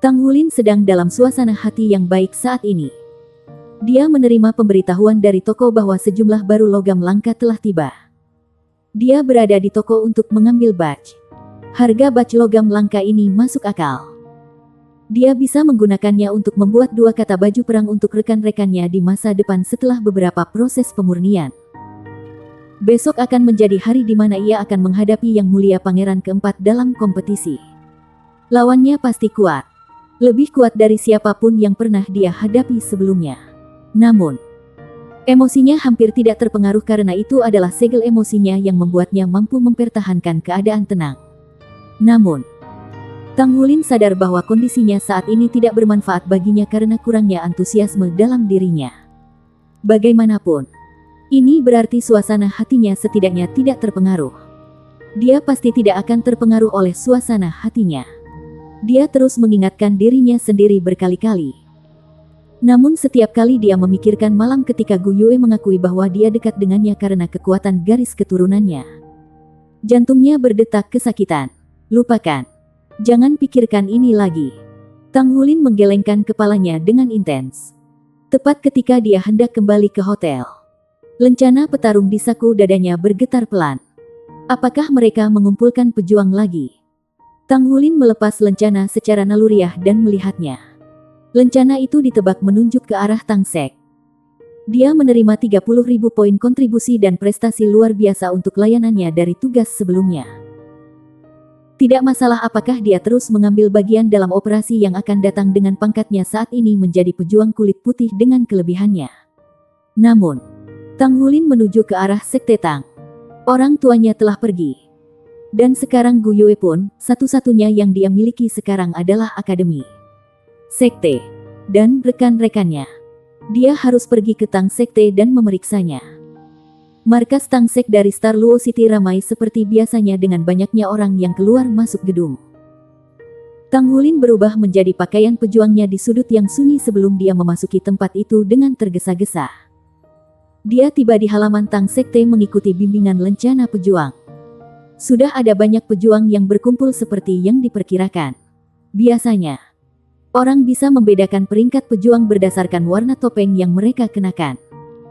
Tang Wulin sedang dalam suasana hati yang baik saat ini. Dia menerima pemberitahuan dari toko bahwa sejumlah baru logam langka telah tiba. Dia berada di toko untuk mengambil badge. Harga badge logam langka ini masuk akal. Dia bisa menggunakannya untuk membuat 2 kata baju perang untuk rekan-rekannya di masa depan setelah beberapa proses pemurnian. Besok akan menjadi hari di mana ia akan menghadapi Yang Mulia Pangeran keempat dalam kompetisi. Lawannya pasti kuat. Lebih kuat dari siapapun yang pernah dia hadapi sebelumnya. Namun, emosinya hampir tidak terpengaruh karena itu adalah segel emosinya yang membuatnya mampu mempertahankan keadaan tenang. Namun, Tang Wulin sadar bahwa kondisinya saat ini tidak bermanfaat baginya karena kurangnya antusiasme dalam dirinya. Bagaimanapun, ini berarti suasana hatinya setidaknya tidak terpengaruh. Dia pasti tidak akan terpengaruh oleh suasana hatinya. Dia terus mengingatkan dirinya sendiri berkali-kali. Namun setiap kali dia memikirkan malam ketika Gu Yue mengakui bahwa dia dekat dengannya karena kekuatan garis keturunannya. Jantungnya berdetak kesakitan. Lupakan. Jangan pikirkan ini lagi. Tang Wulin menggelengkan kepalanya dengan intens. Tepat ketika dia hendak kembali ke hotel, lencana petarung di saku dadanya bergetar pelan. Apakah mereka mengumpulkan pejuang lagi? Tang Wulin melepas lencana secara naluriah dan melihatnya. Lencana itu ditebak menunjuk ke arah Tang Sek. Dia menerima 30.000 poin kontribusi dan prestasi luar biasa untuk layanannya dari tugas sebelumnya. Tidak masalah apakah dia terus mengambil bagian dalam operasi yang akan datang dengan pangkatnya saat ini menjadi pejuang kulit putih dengan kelebihannya. Namun, Tang Wulin menuju ke arah Sekte Tang. Orang tuanya telah pergi. Dan sekarang Gu Yue pun, satu-satunya yang dia miliki sekarang adalah akademi, sekte, dan rekan-rekannya. Dia harus pergi ke Tang Sekte dan memeriksanya. Markas Tang Sek dari Star Luo City ramai seperti biasanya dengan banyaknya orang yang keluar masuk gedung. Tang Wulin berubah menjadi pakaian pejuangnya di sudut yang sunyi sebelum dia memasuki tempat itu dengan tergesa-gesa. Dia tiba di halaman Tang Sekte mengikuti bimbingan lencana pejuang. Sudah ada banyak pejuang yang berkumpul seperti yang diperkirakan. Biasanya, Orang bisa membedakan peringkat pejuang berdasarkan warna topeng yang mereka kenakan.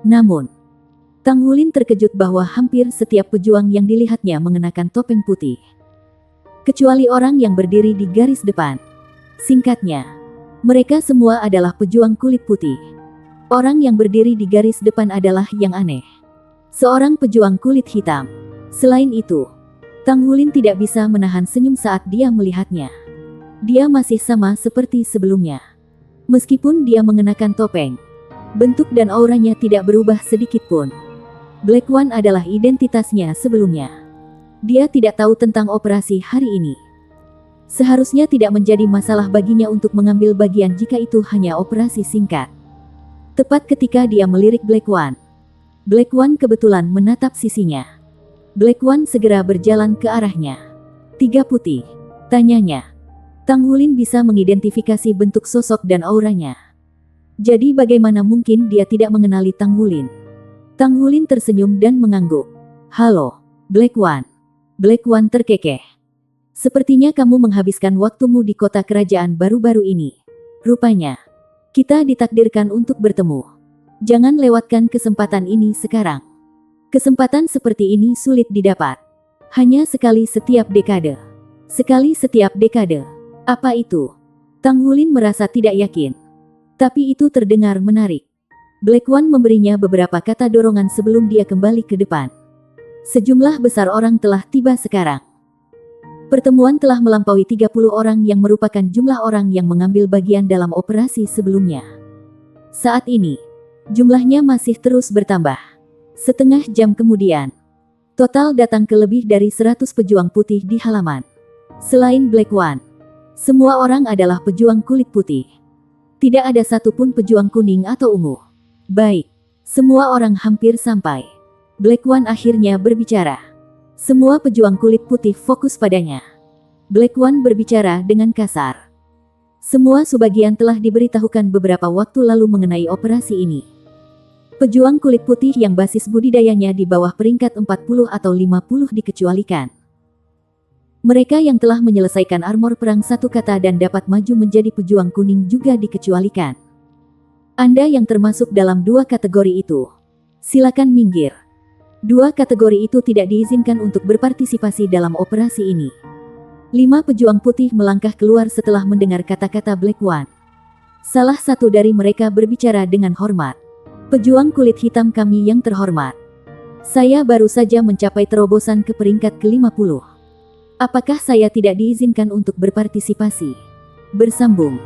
Namun, Tang Wulin terkejut bahwa hampir setiap pejuang yang dilihatnya mengenakan topeng putih. Kecuali orang yang berdiri di garis depan. Singkatnya, mereka semua adalah pejuang kulit putih. Orang yang berdiri di garis depan adalah yang aneh. Seorang pejuang kulit hitam. Selain itu, Tang Wulin tidak bisa menahan senyum saat dia melihatnya. Dia masih sama seperti sebelumnya. Meskipun dia mengenakan topeng, bentuk dan auranya tidak berubah sedikit pun. Black One adalah identitasnya sebelumnya. Dia tidak tahu tentang operasi hari ini. Seharusnya tidak menjadi masalah baginya untuk mengambil bagian jika itu hanya operasi singkat. Tepat ketika dia melirik Black One kebetulan menatap sisinya. Black One segera berjalan ke arahnya. "Tiga putih?" tanyanya. Tang Wulin bisa mengidentifikasi bentuk sosok dan auranya. Jadi bagaimana mungkin dia tidak mengenali Tang Wulin? Tang Wulin tersenyum dan mengangguk. "Halo, Black One." Black One terkekeh. "Sepertinya kamu menghabiskan waktumu di kota kerajaan baru-baru ini. Rupanya, kita ditakdirkan untuk bertemu. Jangan lewatkan kesempatan ini sekarang. Kesempatan seperti ini sulit didapat. Hanya sekali setiap dekade. Sekali setiap dekade. Apa itu?" Tang Wulin merasa tidak yakin. Tapi itu terdengar menarik. Black One memberinya beberapa kata dorongan sebelum dia kembali ke depan. Sejumlah besar orang telah tiba sekarang. Pertemuan telah melampaui 30 orang yang merupakan jumlah orang yang mengambil bagian dalam operasi sebelumnya. Saat ini, jumlahnya masih terus bertambah. Setengah jam kemudian, total datang ke lebih dari 100 pejuang putih di halaman. Selain Black One, semua orang adalah pejuang kulit putih. Tidak ada satupun pejuang kuning atau ungu. "Baik, semua orang hampir sampai." Black One akhirnya berbicara. Semua pejuang kulit putih fokus padanya. Black One berbicara dengan kasar. "Semua subagian telah diberitahukan beberapa waktu lalu mengenai operasi ini. Pejuang kulit putih yang basis budidayanya di bawah peringkat 40 atau 50 dikecualikan. Mereka yang telah menyelesaikan armor perang satu kata dan dapat maju menjadi pejuang kuning juga dikecualikan. Anda yang termasuk dalam dua kategori itu, silakan minggir. Dua kategori itu tidak diizinkan untuk berpartisipasi dalam operasi ini." 5 pejuang putih melangkah keluar setelah mendengar kata-kata Black One. Salah satu dari mereka berbicara dengan hormat. "Pejuang kulit hitam kami yang terhormat. Saya baru saja mencapai terobosan ke peringkat ke-50. Apakah saya tidak diizinkan untuk berpartisipasi?" Bersambung.